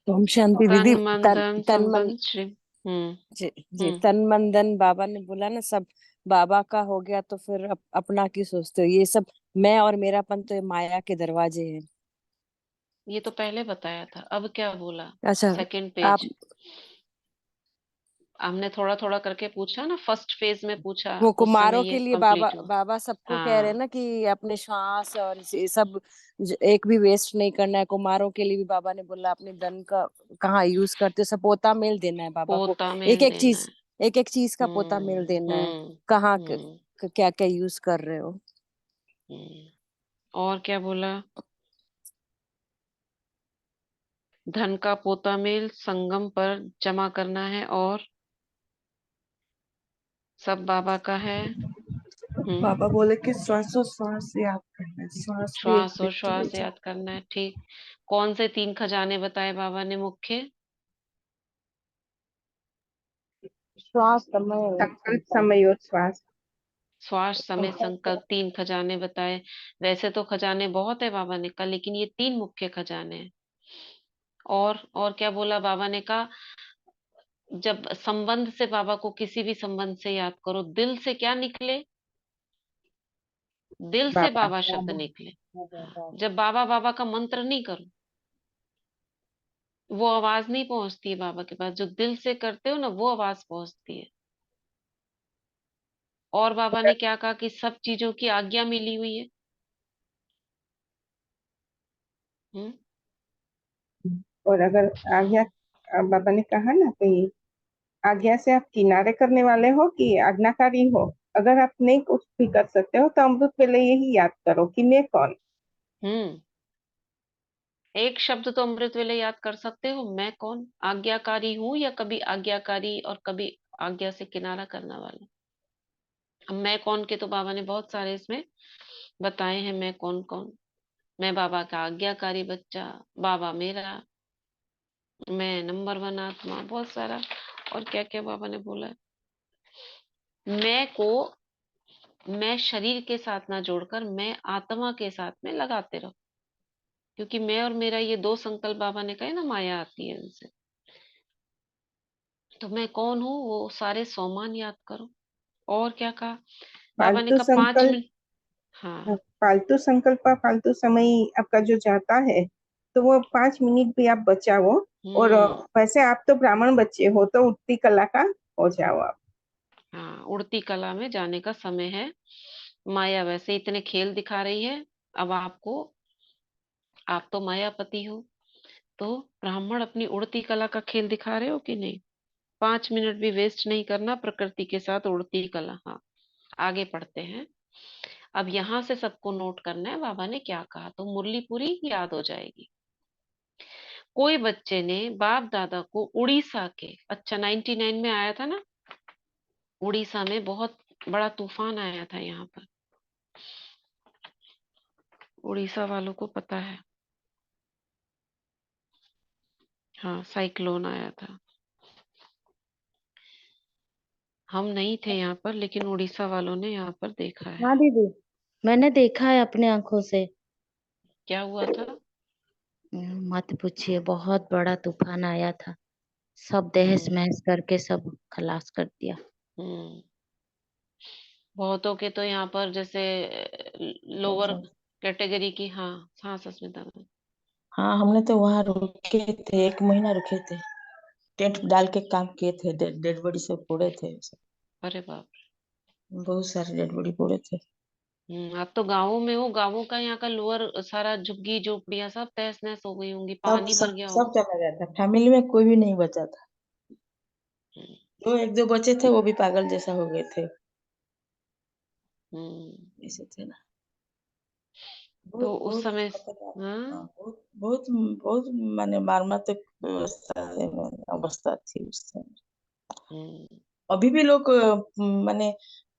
ओम शांति तन दीदी। मन तन धन तन मन संबंध श्री। हम्म। जी जी, हम्म। तन मन धन बाबा ने बोला ना, सब बाबा का हो गया तो फिर अपना क्यों सोचते हो? ये सब मैं और मेरापन तो ये माया के दरवाजे हैं। ये तो पहले बताया था, अब क्या बोला? अच्छा, सेकंड आप पेज। हमने थोड़ा थोड़ा करके पूछा ना, फर्स्ट फेज में पूछा, वो उस समय कुमारों के ये लिए बाबा कंप्लीट हुआ। बाबा सबको कह रहे हैं हाँ, ना कि अपने श्वास और ये सब एक भी वेस्ट नहीं करना है। कुमारों के लिए भी बाबा ने बोला अपने धन का कहाँ यूज करते हो, सब पोता मेल देना है बाबा को। पोता एक मेल एक देना चीज, है। एक एक चीज का पोता मेल हम्म। देना है। हम्म। कहाँ हम्म। क्या क्या यूज कर रहे हो। और क्या बोला? धन का पोता मेल संगम पर जमा करना है, और सब बाबा का है। बाबा बोले कि श्वासोश्वास याद करना है, श्वास भी एक श्वास और व्यक्ति ले श्वास जाए। याद करना है, ठीक। कौन से 3 खजाने बताए बाबा ने मुख्य? श्वास, समय और संकल्प, संकल्प। समय और श्वास। श्वास, समय, संकल्प, 3 खजाने बताए। वैसे तो खजाने बहुत है बाबा ने कहा, लेकिन ये 3 मुख्य खजाने हैं। और क्या बोला बाबा ने? कहा जब संबंध से बाबा को, किसी भी संबंध से याद करो, दिल से क्या निकले? दिल से बाबा। बाबा शब्द निकले। हाँ, जब बाबा बाबा का मंत्र नहीं करो, वो आवाज नहीं पहुंचती है बाबा के पास। जो दिल से करते हो ना, वो आवाज पहुंचती है। और बाबा ने क्या कहा? कि सब चीजों की आज्ञा मिली हुई है। हम्म। और अगर आज्ञा, बाबा ने कहा ना कहीं, आज्ञा से आप किनारे करने वाले हो कि आज्ञाकारी हो। अगर आप नहीं कुछ भी कर सकते हो तो अमृत वेले यही याद करो कि मैं कौन। हम्म। एक शब्द तो अमृत वेले याद कर सकते हो, मैं कौन? आज्ञाकारी हूं, या कभी आज्ञाकारी और कभी आज्ञा से किनारा करने वाला। अब मैं कौन के तो बाबा ने बहुत सारे इसमें बताए हैं। मैं कौन कौन? मैं बाबा का आज्ञाकारी बच्चा, बाबा मेरा, मैं नंबर 1 आत्मा, बहुत सारा। और क्या क्या बाबा ने बोला है? मैं को मैं शरीर के साथ ना जोड़कर मैं आत्मा के साथ में लगाते रहो, क्योंकि मैं और मेरा ये 2 संकल्प बाबा ने कहे ना, माया आती है इनसे। तो मैं कौन हूँ, वो सारे सोमान याद करो। और क्या कहा बाबा ने? फालतू कहा 5 संकल्प, मिनट। हाँ। फालतू संकल्प, फालतू समय आपका जो जाता है, तो वो 5 मिनट भी आप बचाओ। और हम्म। वैसे आप तो ब्राह्मण बच्चे हो तो उठती कला का हो जाओ आप। हाँ, उड़ती कला में जाने का समय है। माया वैसे इतने खेल दिखा रही है, अब आपको आप तो मायापति हो, तो ब्राह्मण अपनी उड़ती कला का खेल दिखा रहे हो कि नहीं? 5 मिनट भी वेस्ट नहीं करना, प्रकृति के साथ उड़ती कला। हाँ, आगे पढ़ते हैं। अब यहाँ से सबको नोट करना है बाबा ने क्या कहा, तो मुरली पूरी याद हो जाएगी। कोई बच्चे ने बाप दादा को उड़ीसा के, अच्छा 99 में आया था ना, उड़ीसा में बहुत बड़ा तूफान आया था यहाँ पर, उड़ीसा वालों को पता है। हाँ, साइक्लोन आया था। हम नहीं थे यहाँ पर, लेकिन उड़ीसा वालों ने यहाँ पर देखा है। हाँ दीदी, मैंने देखा है अपने आंखों से। क्या हुआ था? मत पूछिए, बहुत बड़ा तूफान आया था, सब तहस हम्म महस करके सब खलास कर दिया। हम्म। बहुतों के तो यहाँ पर जैसे लोअर कैटेगरी की, हाँ हाँ सस्मिता मैम। हाँ, हमने तो वहां रुके थे, 1 महीना रुके थे, टेंट डाल के काम किए थे, डेड बॉडी सब फोड़े थे सब। अरे बाप बहुत सारे डेड बॉडी फोड़े थे। रे। आप तो गाँवों में हो, गाँवों का यहाँ का लोअर सारा झुग्गी झोपड़ियाँ सब तहस नहस हो गई होंगी, सब पानी भर सब गया होगा। सब चला गया था, फैमिली में कोई भी नहीं बचा था। हम्म जो एक दो बचे थे वो भी पागल जैसा हो गए थे, हम्म। ऐसे थे ना। तो बहुत उस बहुत समय, खतरनाक। हाँ, हाँ। बहुत बहुत बहुत माने मर्मांतिक अवस्था थी उस समय। हम्म। अभी भी लोग माने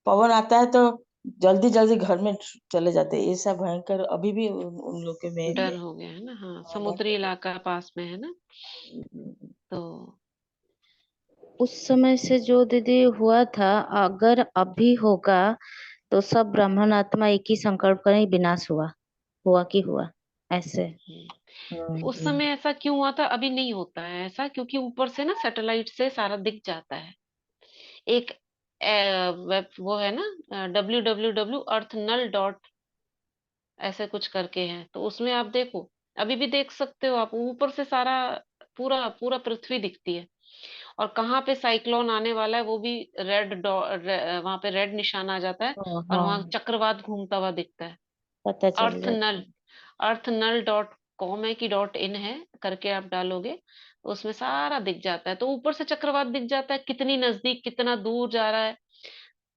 पवन आता है तो जल्दी जल्दी घर में चले जाते हैं, ऐसा भयंकर अभी भी उन लोग के में ही डर है। हो गया है ना, हाँ, हाँ, डर समुद्री हो इलाका पास में है ना, गया। तो उस समय से जो दीदी हुआ था, अगर अभी होगा तो सब ब्राह्मण आत्मा एक ही संकल्प करें, विनाश हुआ, हुआ कि हुआ ऐसे। उस समय ऐसा क्यों हुआ था? अभी नहीं होता है ऐसा, क्योंकि ऊपर से ना सैटेलाइट से सारा दिख जाता है। एक वेब वो है ना, www.earthnul. ऐसे कुछ करके है, तो उसमें आप देखो, अभी भी देख सकते हो आप, ऊपर से सारा पूरा पूरा पृथ्वी दिखती है। और कहाँ पे साइक्लोन आने वाला है वो भी वहां पे रेड निशान आ जाता है, हाँ और वहां हाँ, चक्रवात घूमता हुआ दिखता है। पता चल अर्थ जाता नल, है। earthnul.com है कि .in है, करके आप डालोगे तो उसमें सारा दिख जाता है। तो ऊपर से चक्रवात दिख जाता है, कितनी नजदीक कितना दूर जा रहा है।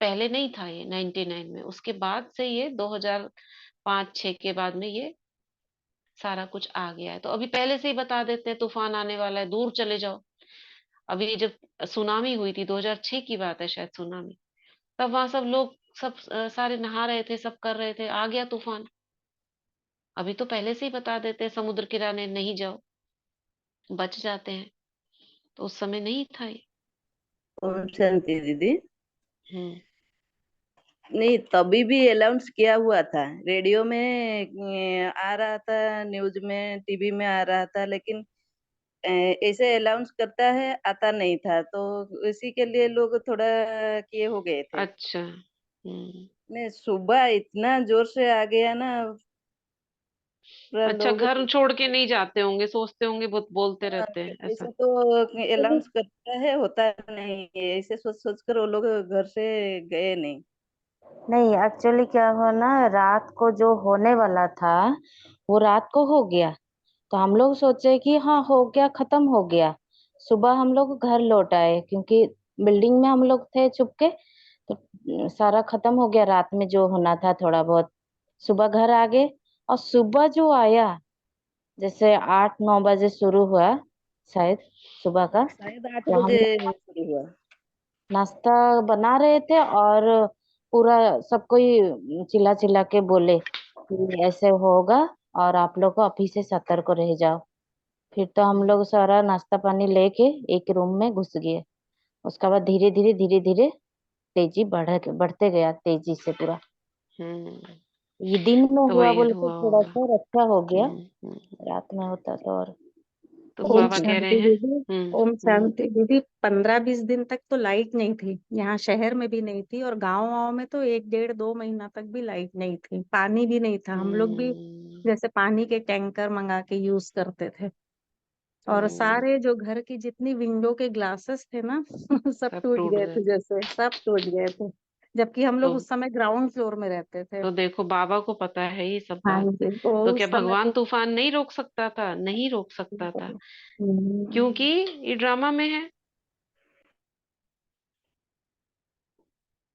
पहले नहीं था ये 99 में, उसके बाद से ये 2005-06 के बाद में ये सारा कुछ आ गया है। तो अभी पहले से ही बता देते हैं तूफान आने वाला है, दूर चले जाओ। अभी जब सुनामी हुई थी, 2006 की बात है शायद, सुनामी, तब वहां सब लोग सब सारे नहा रहे थे, सब कर रहे थे, आ गया तूफान। अभी तो पहले से ही बता देते हैं समुद्र किनारे नहीं जाओ, बच जाते हैं। तो उस समय नहीं था ये। ओम शांति दीदी। हम्म नहीं, तभी भी अनाउंस किया हुआ था, रेडियो में आ रहा था, न्यूज में, टीवी में आ रहा था, लेकिन ऐसे अनाउंस करता है आता नहीं था, तो इसी के लिए लोग थोड़ा किए हो गए थे। अच्छा। नहीं, सुबह इतना जोर से आ गया ना, पूरा अच्छा, लोग। घर छोड़ के नहीं जाते होंगे, सोचते होंगे, बहुत बोलते हाँ, रहते हैं ऐसा। ऐसे तो अनाउंस करता है, होता नहीं है, ऐसे सोच सोच कर वो लोग घर से गए नहीं। नहीं, एक्चुअली क्या हुआ ना, रात को जो होने वाला था वो रात को हो गया, तो हम लोग सोचे कि हाँ हो गया, खत्म हो गया। सुबह हम लोग घर लौट आए, क्योंकि बिल्डिंग में हम लोग थे चुपके, तो सारा खत्म हो गया रात में जो होना था थोड़ा बहुत। सुबह घर आ गए, और सुबह जो आया, जैसे 8-9 बजे शुरू हुआ शायद सुबह का, शायद 8 तो हम बजे लोग शुरू हुआ। नाश्ता बना रहे थे, और पूरा सब कोई चिल्ला चिल्ला के बोले कि ऐसे होगा, और आप लोग को अभी से सतर्क रह जाओ। फिर तो हम लोग सारा नाश्ता पानी लेके एक रूम में घुस गए। उसके बाद धीरे धीरे धीरे धीरे तेजी बढ़ते गया, तेजी से पूरा। हम्म। ये दिन में तो हुआ वही बोले तो हुआ थोड़ा होगा। सा रक्षा हो गया, हम्म। रात में होता तो और तो ओम बहुत बाबा कह रहे शांति हैं। दीदी। ओम शांति दीदी, 15-20 दिन तक तो लाइट नहीं थी, यहाँ शहर में भी नहीं थी, और गांव गांव में तो 1-1.5-2 महीना तक भी लाइट नहीं थी, पानी भी नहीं था। हम लोग भी जैसे पानी के टैंकर मंगा के यूज करते थे, और सारे जो घर की जितनी विंडो के ग्लासेस थे ना सब सब टूट टूट गए गए। थे, जैसे सब टूट गए थे। जबकि हम लोग तो उस समय ग्राउंड फ्लोर में रहते थे। तो देखो बाबा को पता है ये सब हाँ बात। जी, तो तो क्या उस समय भगवान तो तूफान नहीं रोक सकता था? नहीं रोक सकता था, हम्म, क्योंकि ये ड्रामा में है।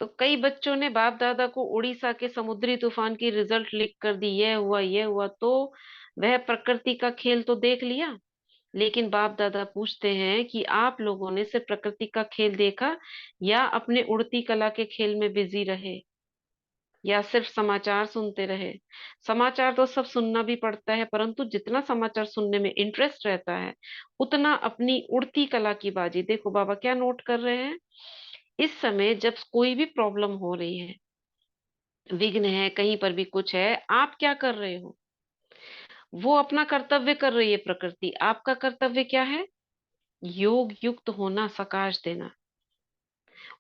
तो कई बच्चों ने बाप दादा को उड़ीसा के समुद्री तूफान की रिजल्ट लिख कर दी, ये हुआ, तो वह प्रकृति का खेल तो देख लिया। लेकिन बाप दादा पूछते हैं कि आप लोगों ने सिर्फ प्रकृति का खेल देखा, या अपने उड़ती कला के खेल में बिजी रहे, या सिर्फ समाचार सुनते रहे? समाचार तो सब सुनना भी पड़ता है, परंतु जितना समाचार सुनने में इंटरेस्ट रहता है, उतना अपनी उड़ती कला की बाजी। देखो बाबा क्या नोट कर रहे हैं, इस समय जब कोई भी प्रॉब्लम हो रही है, विघ्न है, कहीं पर भी कुछ है, आप क्या कर रहे हो? वो अपना कर्तव्य कर रही है प्रकृति, आपका कर्तव्य क्या है? योग युक्त होना, सकाश देना।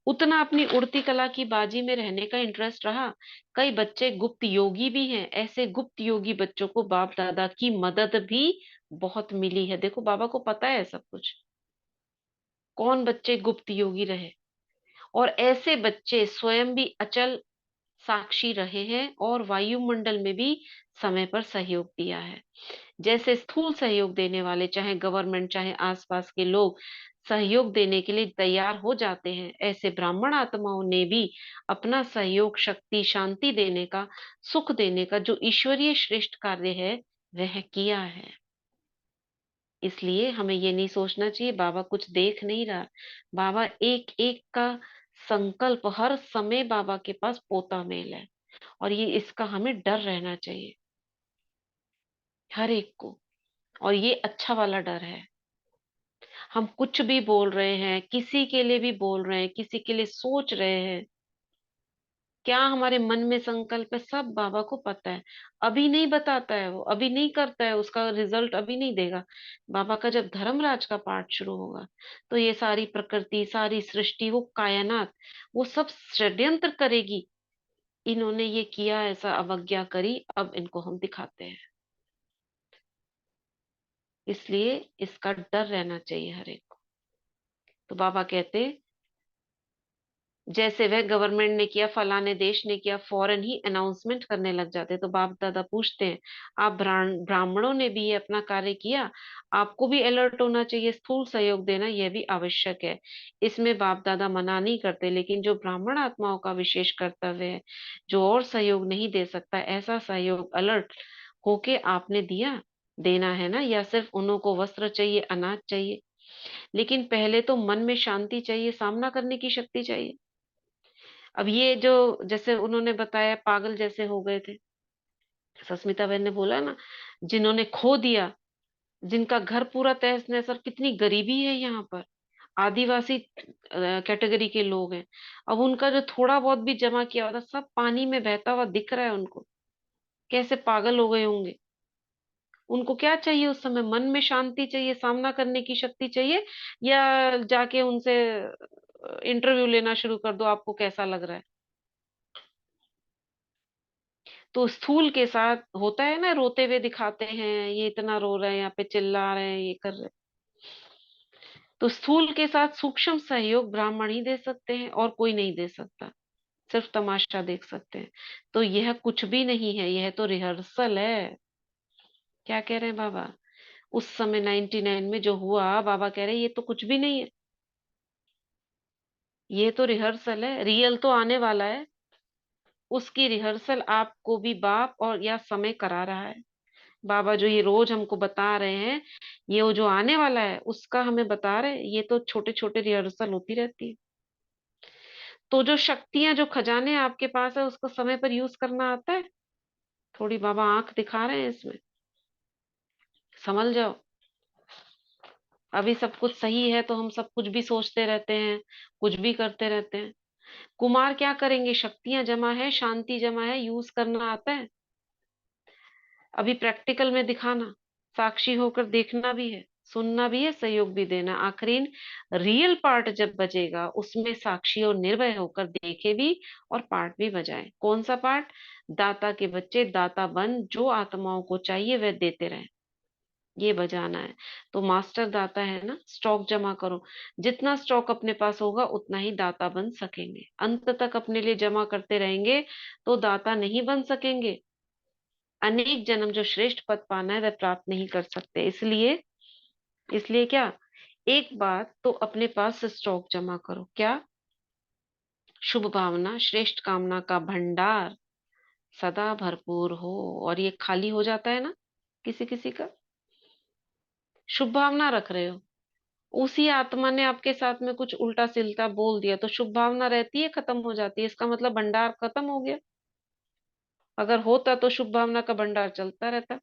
उतना अपनी उड़ती कला की बाजी में रहने का इंटरेस्ट रहा। कई बच्चे गुप्त योगी भी हैं, ऐसे गुप्त योगी बच्चों को बाप दादा की मदद भी बहुत मिली है। देखो बाबा को पता है सब कुछ, कौन बच्चे गुप्त योगी रहे, और ऐसे बच्चे स्वयं भी अचल साक्षी रहे हैं और वायुमंडल में भी समय पर सहयोग दिया है। जैसे स्थूल सहयोग देने वाले, चाहे गवर्नमेंट चाहे आसपास के लोग, सहयोग देने के लिए तैयार हो जाते हैं, ऐसे ब्राह्मण आत्माओं ने भी अपना सहयोग, शक्ति, शांति देने का, सुख देने का जो ईश्वरीय श्रेष्ठ कार्य है, वह किया है। इसलिए हमें ये नहीं सोचना चाहिए बाबा कुछ देख नहीं रहा। बाबा एक एक का संकल्प, हर समय बाबा के पास पोता मेल है, और ये इसका हमें डर रहना चाहिए, हर एक को। और ये अच्छा वाला डर है। हम कुछ भी बोल रहे हैं, किसी के लिए भी बोल रहे हैं, किसी के लिए सोच रहे हैं, क्या हमारे मन में संकल्प है, सब बाबा को पता है। अभी नहीं बताता है वो, अभी नहीं करता है, उसका रिजल्ट अभी नहीं देगा। बाबा का जब धर्मराज का पाठ शुरू होगा, तो ये सारी प्रकृति, सारी सृष्टि, वो कायनात, वो सब षड्यंत्र करेगी, इन्होंने ये किया, ऐसा अवज्ञा करी, अब इनको हम दिखाते हैं। इसलिए इसका डर रहना चाहिए हर एक को। तो बाबा कहते, जैसे वह गवर्नमेंट ने किया, फलाने देश ने किया, फौरन ही अनाउंसमेंट करने लग जाते। तो बाप दादा पूछते हैं, आप ब्राह्मणों ने भी ये अपना कार्य किया, आपको भी अलर्ट होना चाहिए, स्थूल सहयोग देना यह भी आवश्यक है। इसमें बाप दादा मना नहीं करते, लेकिन जो ब्राह्मण आत्माओं का विशेष कर्तव्य है, जो और सहयोग नहीं दे सकता, ऐसा सहयोग अलर्ट होके आपने दिया, देना है ना। या सिर्फ उन्हों को वस्त्र चाहिए, अनाज चाहिए, लेकिन पहले तो मन में शांति चाहिए, सामना करने की शक्ति चाहिए। अब ये जो, जैसे उन्होंने बताया, पागल जैसे हो गए थे, सस्मिता बहन ने बोला ना, जिन्होंने खो दिया, जिनका घर पूरा तहस नहस, और कितनी गरीबी है यहाँ पर, आदिवासी कैटेगरी के लोग हैं। अब उनका जो थोड़ा बहुत भी जमा किया हुआ था, सब पानी में बहता हुआ दिख रहा है उनको, कैसे पागल हो गए होंगे। उनको क्या चाहिए उस समय? मन में शांति चाहिए, सामना करने की शक्ति चाहिए, या जाके उनसे इंटरव्यू लेना शुरू कर दो, आपको कैसा लग रहा है? तो स्थूल के साथ होता है ना, रोते हुए दिखाते हैं, ये इतना रो रहे हैं, यहाँ पे चिल्ला रहे हैं, ये कर रहे हैं। तो स्थूल के साथ सूक्ष्म सहयोग ब्राह्मण ही दे सकते हैं, और कोई नहीं दे सकता, सिर्फ तमाशा देख सकते हैं। तो यह कुछ भी नहीं है, यह तो रिहर्सल है। क्या कह रहे हैं बाबा? उस समय 99 में जो हुआ, बाबा कह रहे हैं ये तो कुछ भी नहीं है, ये तो रिहर्सल है, रियल तो आने वाला है। उसकी रिहर्सल आपको भी बाप और या समय करा रहा है। बाबा जो ये रोज हमको बता रहे हैं, ये वो जो आने वाला है उसका हमें बता रहे हैं, ये तो छोटे छोटे रिहर्सल होती रहती है। तो जो शक्तियां, जो खजाने आपके पास है, उसको समय पर यूज करना आता है? थोड़ी बाबा आंख दिखा रहे हैं इसमें, संभल जाओ। अभी सब कुछ सही है तो हम सब कुछ भी सोचते रहते हैं, कुछ भी करते रहते हैं। कुमार क्या करेंगे? शक्तियां जमा है, शांति जमा है, यूज करना आता है। अभी प्रैक्टिकल में दिखाना, साक्षी होकर देखना भी है, सुनना भी है, सहयोग भी देना। आखिरी रियल पार्ट जब बजेगा, उसमें साक्षी और निर्भय होकर देखे भी और पार्ट भी बजाए। कौन सा पार्ट? दाता के बच्चे दाता बन, जो आत्माओं को चाहिए वह देते रहे। ये बजाना है। तो मास्टर दाता है ना, स्टॉक जमा करो। जितना स्टॉक अपने पास होगा उतना ही दाता बन सकेंगे। अंत तक अपने लिए जमा करते रहेंगे तो दाता नहीं बन सकेंगे। अनेक जन्म जो श्रेष्ठ पद पाना है वह प्राप्त नहीं कर सकते। इसलिए इसलिए क्या, एक बात तो अपने पास स्टॉक जमा करो। क्या? शुभ भावना, श्रेष्ठ कामना का भंडार सदा भरपूर हो। और ये खाली हो जाता है ना किसी किसी का। शुभ भावना रख रहे हो, उसी आत्मा ने आपके साथ में कुछ उल्टा सिल्टा बोल दिया तो शुभ भावना रहती है, खत्म हो जाती है। इसका मतलब भंडार खत्म हो गया। अगर होता तो शुभ भावना का भंडार चलता रहता।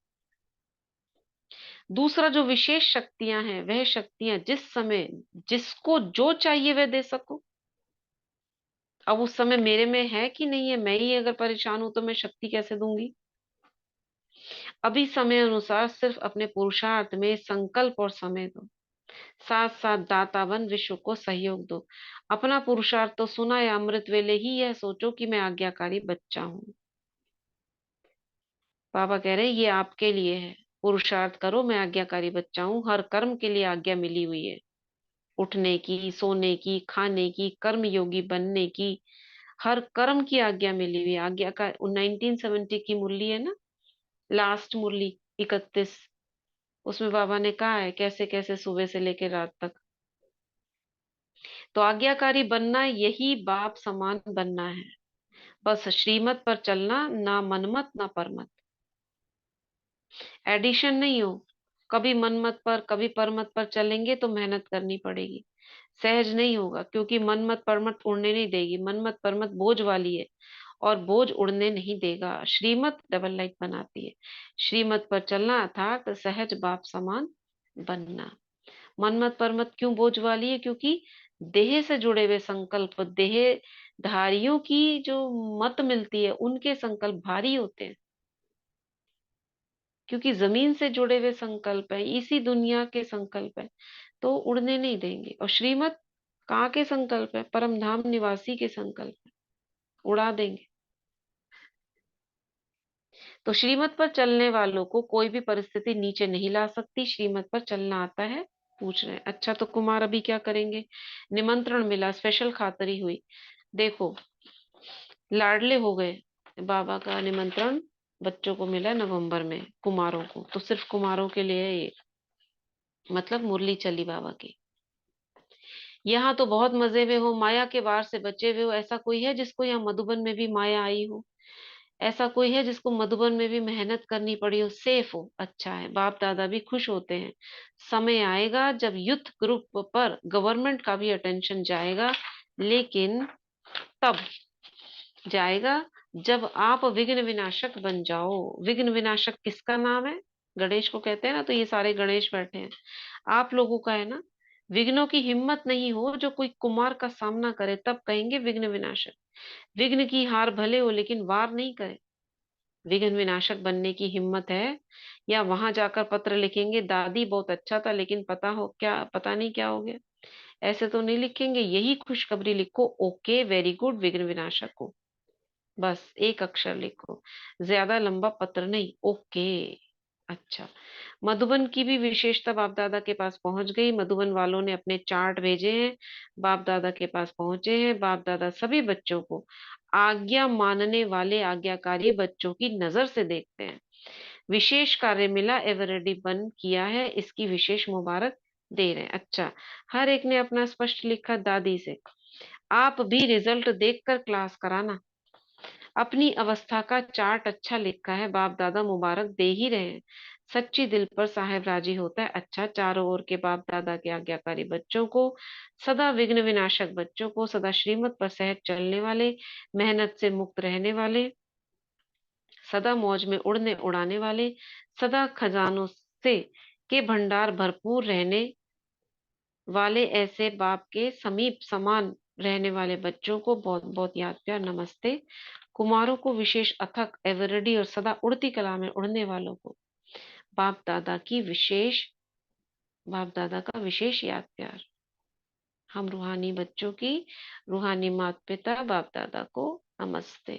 दूसरा, जो विशेष शक्तियां हैं वह शक्तियां जिस समय जिसको जो चाहिए वह दे सको। अब उस समय मेरे में है कि नहीं है, मैं ही अगर परेशान हूं तो मैं शक्ति कैसे दूंगी। अभी समय अनुसार सिर्फ अपने पुरुषार्थ में संकल्प और समय दो, साथ साथ दाता बन विश्व को सहयोग दो। अपना पुरुषार्थ तो सुना है, अमृत वेले ही यह सोचो कि मैं आज्ञाकारी बच्चा हूँ। बाबा कह रहे हैं ये आपके लिए है। पुरुषार्थ करो, मैं आज्ञाकारी बच्चा हूँ। हर कर्म के लिए आज्ञा मिली हुई है, उठने की, सोने की, खाने की, कर्म योगी बनने की, हर कर्म की आज्ञा मिली हुई है। आज्ञा का 1970 की मुरली है ना, लास्ट मुरली 31, उसमें बाबा ने कहा है कैसे कैसे सुबह से लेकर रात तक। तो आज्ञाकारी बनना यही बाप समान बनना है। बस श्रीमत पर चलना, ना मनमत ना परमत। एडिशन नहीं हो। कभी मनमत पर कभी परमत पर चलेंगे तो मेहनत करनी पड़ेगी, सहज नहीं होगा। क्योंकि मनमत परमत उड़ने नहीं देगी। मनमत परमत बोझ वाली है और बोझ उड़ने नहीं देगा। श्रीमत डबल लाइट बनाती है। श्रीमत पर चलना अर्थात सहज बाप समान बनना। मनमत परमत क्यों बोझ वाली है? क्योंकि देह से जुड़े हुए संकल्प, देह धारियों की जो मत मिलती है उनके संकल्प भारी होते हैं। क्योंकि जमीन से जुड़े हुए संकल्प है, इसी दुनिया के संकल्प है, तो उड़ने नहीं देंगे। और श्रीमत कहाँ के संकल्प है? परम धाम निवासी के संकल्प है, उड़ा देंगे। तो श्रीमत पर चलने वालों को कोई भी परिस्थिति नीचे नहीं ला सकती। श्रीमत पर चलना आता है। पूछ रहे हैं अच्छा तो कुमार अभी क्या करेंगे? निमंत्रण मिला, स्पेशल खातरी हुई। देखो, लाडले हो गए। बाबा का निमंत्रण बच्चों को मिला नवंबर में, कुमारों को। तो सिर्फ कुमारों के लिए है ये, मतलब मुरली चली बाबा की। यहाँ तो बहुत मजे में हो, माया के वार से बचे हुए हो। ऐसा कोई है जिसको यहाँ मधुबन में भी माया आई हो? ऐसा कोई है जिसको मधुबन में भी मेहनत करनी पड़ी हो? सेफ हो, अच्छा है। बाप दादा भी खुश होते हैं। समय आएगा जब यूथ ग्रुप पर गवर्नमेंट का भी अटेंशन जाएगा, लेकिन तब जाएगा जब आप विघ्न विनाशक बन जाओ। विघ्न विनाशक किसका नाम है? गणेश को कहते हैं ना। तो ये सारे गणेश बैठे हैं, आप लोगों का है ना। विघ्नों की हिम्मत नहीं हो जो कोई कुमार का सामना करे, तब कहेंगे विघ्न विनाशक। विघ्न की हार भले हो लेकिन वार नहीं करे। विघ्न विनाशक बनने की हिम्मत है? या वहां जाकर पत्र लिखेंगे दादी बहुत अच्छा था लेकिन पता नहीं क्या हो गया? ऐसे तो नहीं लिखेंगे। यही खुशखबरी लिखो, ओके वेरी गुड विघ्न विनाशक को। बस एक अक्षर लिखो, ज्यादा लंबा पत्र नहीं, ओके। अच्छा, मधुबन की भी विशेषता बाप दादा के पास पहुंच गई। मधुबन वालों ने अपने चार्ट भेजे हैं, बाप दादा के पास पहुंचे हैं। बाप दादा सभी बच्चों को आज्ञा मानने वाले आज्ञाकारी बच्चों की नजर से देखते हैं। विशेष कार्य मिला, एवर रेडी बन किया है, इसकी विशेष मुबारक दे रहे हैं। अच्छा, हर एक ने अपना स्पष्ट लिखा दादी से। आप भी रिजल्ट देखकर क्लास कराना। अपनी अवस्था का चार्ट अच्छा लिखा है, बाप दादा मुबारक दे ही रहे हैं। सच्ची दिल पर साहेब राजी होता है। अच्छा, चारों ओर के बाप दादा के आज्ञाकारी बच्चों को, सदा विघ्न विनाशक बच्चों को, सदा श्रीमत पर सहज चलने वाले, मेहनत से मुक्त रहने वाले, सदा मौज में उड़ने उड़ाने वाले, सदा खजानों से के भंडार भरपूर रहने वाले, ऐसे बाप के समीप समान रहने वाले बच्चों को बहुत बहुत याद प्यार नमस्ते। कुमारों को विशेष अथक एवरेडी और सदा उड़ती कला में उड़ने वालों को बाप दादा का विशेष याद प्यार। हम रूहानी बच्चों की रूहानी माता पिता बाप दादा को नमस्ते।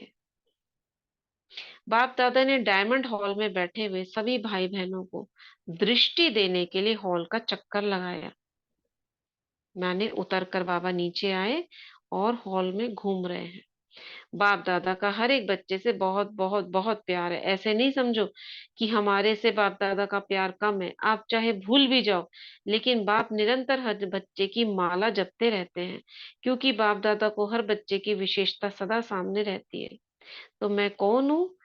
बाप दादा ने डायमंड हॉल में बैठे हुए सभी भाई बहनों को दृष्टि देने के लिए हॉल का चक्कर लगाया। मैंने उतर कर बाबा नीचे आए और हॉल में घूम रहे हैं। बाप दादा का हर एक बच्चे से बहुत बहुत बहुत प्यार है। ऐसे नहीं समझो कि हमारे से बाप दादा का प्यार कम है। आप चाहे भूल भी जाओ, लेकिन बाप निरंतर हर बच्चे की माला जपते रहते हैं, क्योंकि बाप दादा को हर बच्चे की विशेषता सदा सामने रहती है। तो मैं कौन हूँ?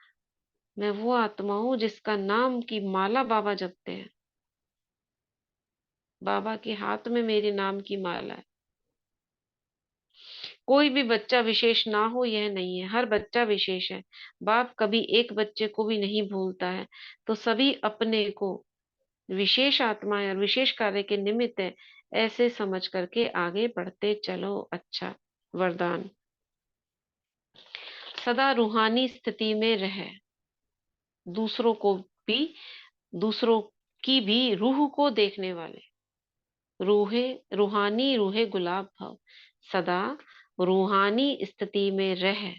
मैं वो आत्मा हूँ जिसका नाम की माला बाबा जपते हैं। बाबा के हाथ में मेरे नाम की माला है। कोई भी बच्चा विशेष ना हो यह नहीं है, हर बच्चा विशेष है। बाप कभी एक बच्चे को भी नहीं भूलता है। तो सभी अपने को विशेष आत्माएं और विशेष कार्य के निमित्त है, ऐसे समझ करके आगे बढ़ते चलो। अच्छा वरदान, सदा रूहानी स्थिति में रहे, दूसरों को भी, दूसरों की भी रूह को देखने वाले, रूहे रूहानी रूहे गुलाब भव। सदा रूहानी स्थिति में रह,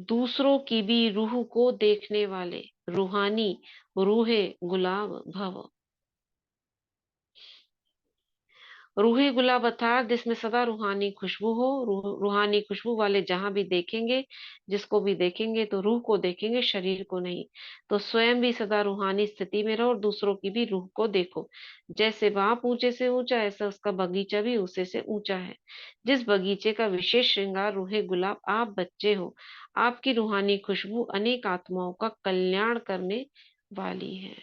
दूसरों की भी रूह को देखने वाले, रूहानी रूहे गुलाब भव। रूही गुलाब अर्थात जिसमें सदा रूहानी खुशबू हो। रूहानी खुशबू वाले जहां भी देखेंगे, जिसको भी देखेंगे तो रूह को देखेंगे, शरीर को नहीं। तो स्वयं भी सदा रूहानी स्थिति में रहो और दूसरों की भी रूह को देखो। जैसे बाप ऊंचे से ऊंचा, ऐसा उसका बगीचा भी उसे से ऊंचा है। जिस बगीचे का विशेष श्रृंगार रूहे गुलाब आप बच्चे हो। आपकी रूहानी खुशबू अनेक आत्माओं का कल्याण करने वाली है।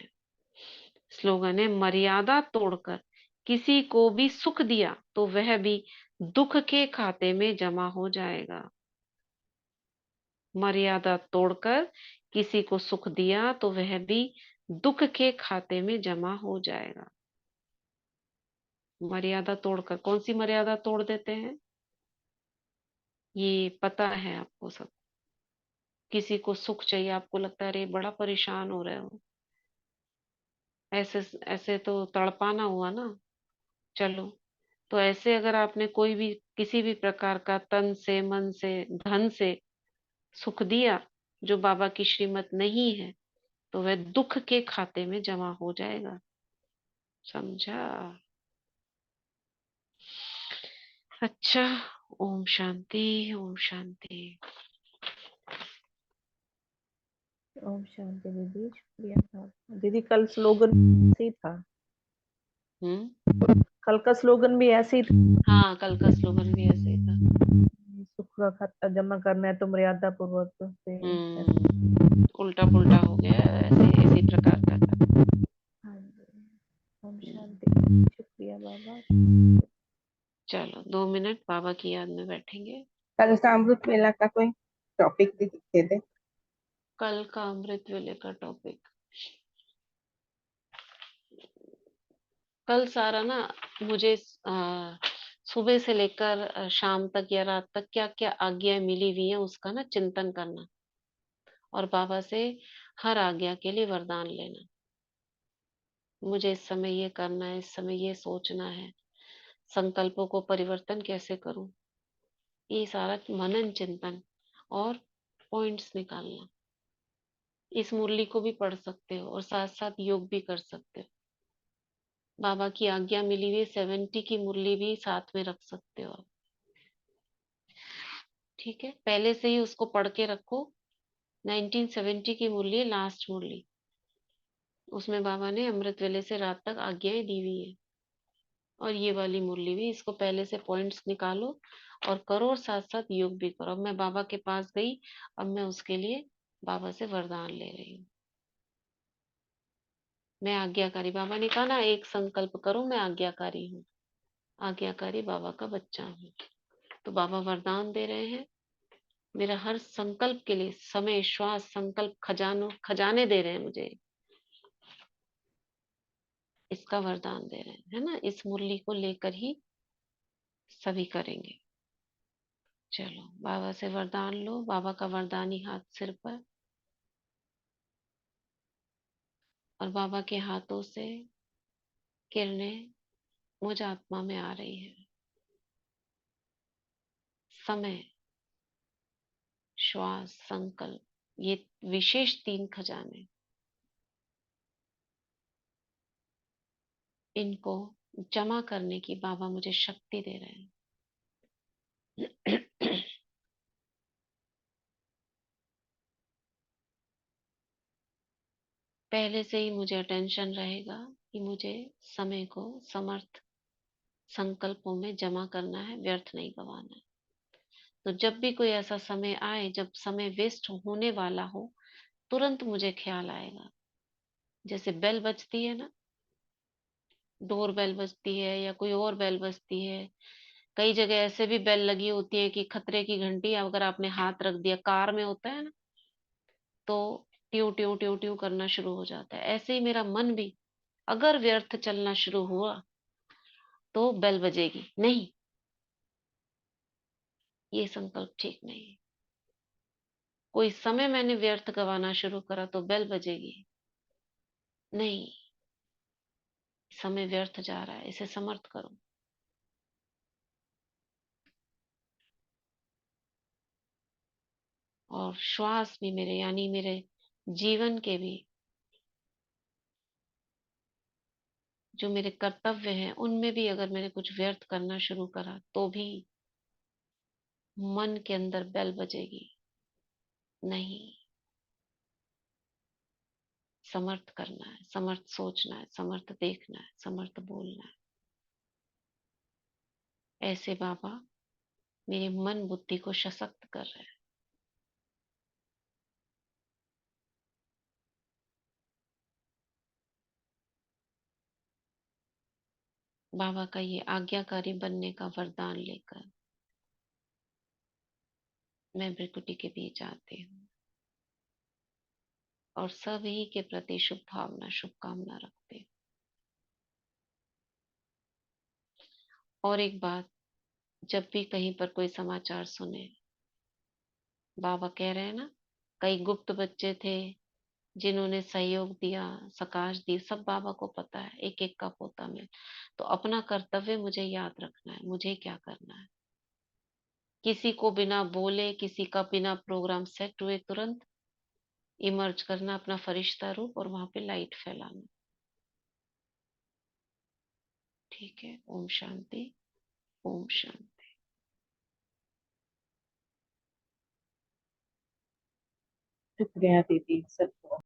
स्लोगन है, मर्यादा तोड़कर किसी को भी सुख दिया तो वह भी दुख के खाते में जमा हो जाएगा। मर्यादा तोड़कर किसी को सुख दिया तो वह भी दुख के खाते में जमा हो जाएगा। मर्यादा तोड़कर, कौन सी मर्यादा तोड़ देते हैं? ये पता है आपको सब। किसी को सुख चाहिए, आपको लगता है अरे बड़ा परेशान हो रहे हो, ऐसे ऐसे तो तड़पाना हुआ ना। चलो, तो ऐसे अगर आपने कोई भी किसी भी प्रकार का तन से, मन से, धन से सुख दिया जो बाबा की श्रीमत नहीं है, तो वह दुख के खाते में जमा हो जाएगा। समझा? अच्छा, ओम शांति, ओम शांति। ओम शांति दीदी, शुक्रिया था दीदी। कल स्लोगन ऐसे ही था, कल का स्लोगन भी ऐसे ही था। हाँ, कल का स्लोगन भी ऐसे ही था। सुख का खाता जमा करना है तो मर्यादा पूर्वक से। उल्टा पुल्टा हो गया, ऐसे इसी प्रकार का था। हाँ जी, ओम शांति, शुक्रिया बाबा। चलो 2 मिनट बाबा की याद में बैठेंगे। कल का अमृत वेला का कोई टॉपिक दे दे। कल का अमृत वेले का टॉपिक, कल सारा ना मुझे सुबह से लेकर शाम तक या रात तक क्या क्या आज्ञा मिली हुई है उसका ना चिंतन करना, और बाबा से हर आज्ञा के लिए वरदान लेना। मुझे इस समय ये करना है, इस समय ये सोचना है, संकल्पों को परिवर्तन कैसे करूं, ये सारा मनन चिंतन और पॉइंट्स निकालना। इस मुरली को भी पढ़ सकते हो और साथ साथ योग भी कर सकते हो। बाबा की आज्ञा मिली हुई 70 की मुरली भी साथ में रख सकते हो आप। ठीक है, पहले से ही उसको पढ़ के रखो। 1970 की मुरली है, लास्ट मुरली। उसमें बाबा ने अमृत वेले से रात तक आज्ञाएं दी हुई है। और ये वाली मुरली भी, इसको पहले से पॉइंट्स निकालो और करो, और साथ साथ योग भी करो। अब मैं बाबा के पास गई, अब मैं उसके लिए बाबा से वरदान ले रही हूँ। मैं आज्ञाकारी, बाबा ने कहा ना, एक संकल्प करो, मैं आज्ञाकारी हूँ, आज्ञाकारी बाबा का बच्चा हूँ। तो बाबा वरदान दे रहे हैं, मेरा हर संकल्प के लिए समय, श्वास, संकल्प, खजाने दे रहे हैं मुझे। इसका वरदान दे रहे हैं, है ना। इस मुरली को लेकर ही सभी करेंगे। चलो, बाबा से वरदान लो, बाबा का वरदानी हाथ सिर पर, और बाबा के हाथों से किरणें मुझ आत्मा में आ रही है। समय, श्वास, संकल्प, ये विशेष 3 खजाने, इनको जमा करने की बाबा मुझे शक्ति दे रहे हैं। पहले से ही मुझे अटेंशन रहेगा कि मुझे समय को समर्थ संकल्पों में जमा करना है, व्यर्थ नहीं गंवाना है। तो जब भी कोई ऐसा समय आए जब समय वेस्ट होने वाला हो, तुरंत मुझे ख्याल आएगा। जैसे बेल बजती है ना, डोर बेल बजती है या कोई और बेल बजती है, कई जगह ऐसे भी बेल लगी होती है कि खतरे की घंटी, अगर आपने हाथ रख दिया, कार में होता है ना, तो ट्यू ट्यू ट्यू ट्यू करना शुरू हो जाता है। ऐसे ही मेरा मन भी अगर व्यर्थ चलना शुरू हुआ तो बेल बजेगी नहीं, ये संकल्प ठीक नहीं है। कोई समय मैंने व्यर्थ गवाना शुरू करा तो बेल बजेगी नहीं, समय व्यर्थ जा रहा है, इसे समर्थ करो। और श्वास भी मेरे, यानी मेरे जीवन के भी जो मेरे कर्तव्य हैं, उनमें भी अगर मैंने कुछ व्यर्थ करना शुरू करा तो भी मन के अंदर बेल बजेगी नहीं, समर्थ करना है, समर्थ सोचना है, समर्थ देखना है, समर्थ बोलना है। ऐसे बाबा मेरे मन बुद्धि को सशक्त कर रहे हैं। बाबा का ये आज्ञाकारी बनने का वरदान लेकर मैं भृकुटी के बीच आती हूँ और सभी के प्रति शुभ भावना, शुभकामना रखती हूँ। और एक बात, जब भी कहीं पर कोई समाचार सुने, बाबा कह रहे हैं ना, कई गुप्त बच्चे थे जिन्होंने सहयोग दिया, सकाश दी, सब बाबा को पता है, एक एक का पोता में। तो अपना कर्तव्य मुझे याद रखना है, मुझे क्या करना है। किसी को बिना बोले, किसी का बिना प्रोग्राम सेट हुए तुरंत इमर्ज करना अपना फरिश्ता रूप और वहां पे लाइट फैलाना। ठीक है। ओम शांति, ओम शांति। शुक्रिया दीदी सबको।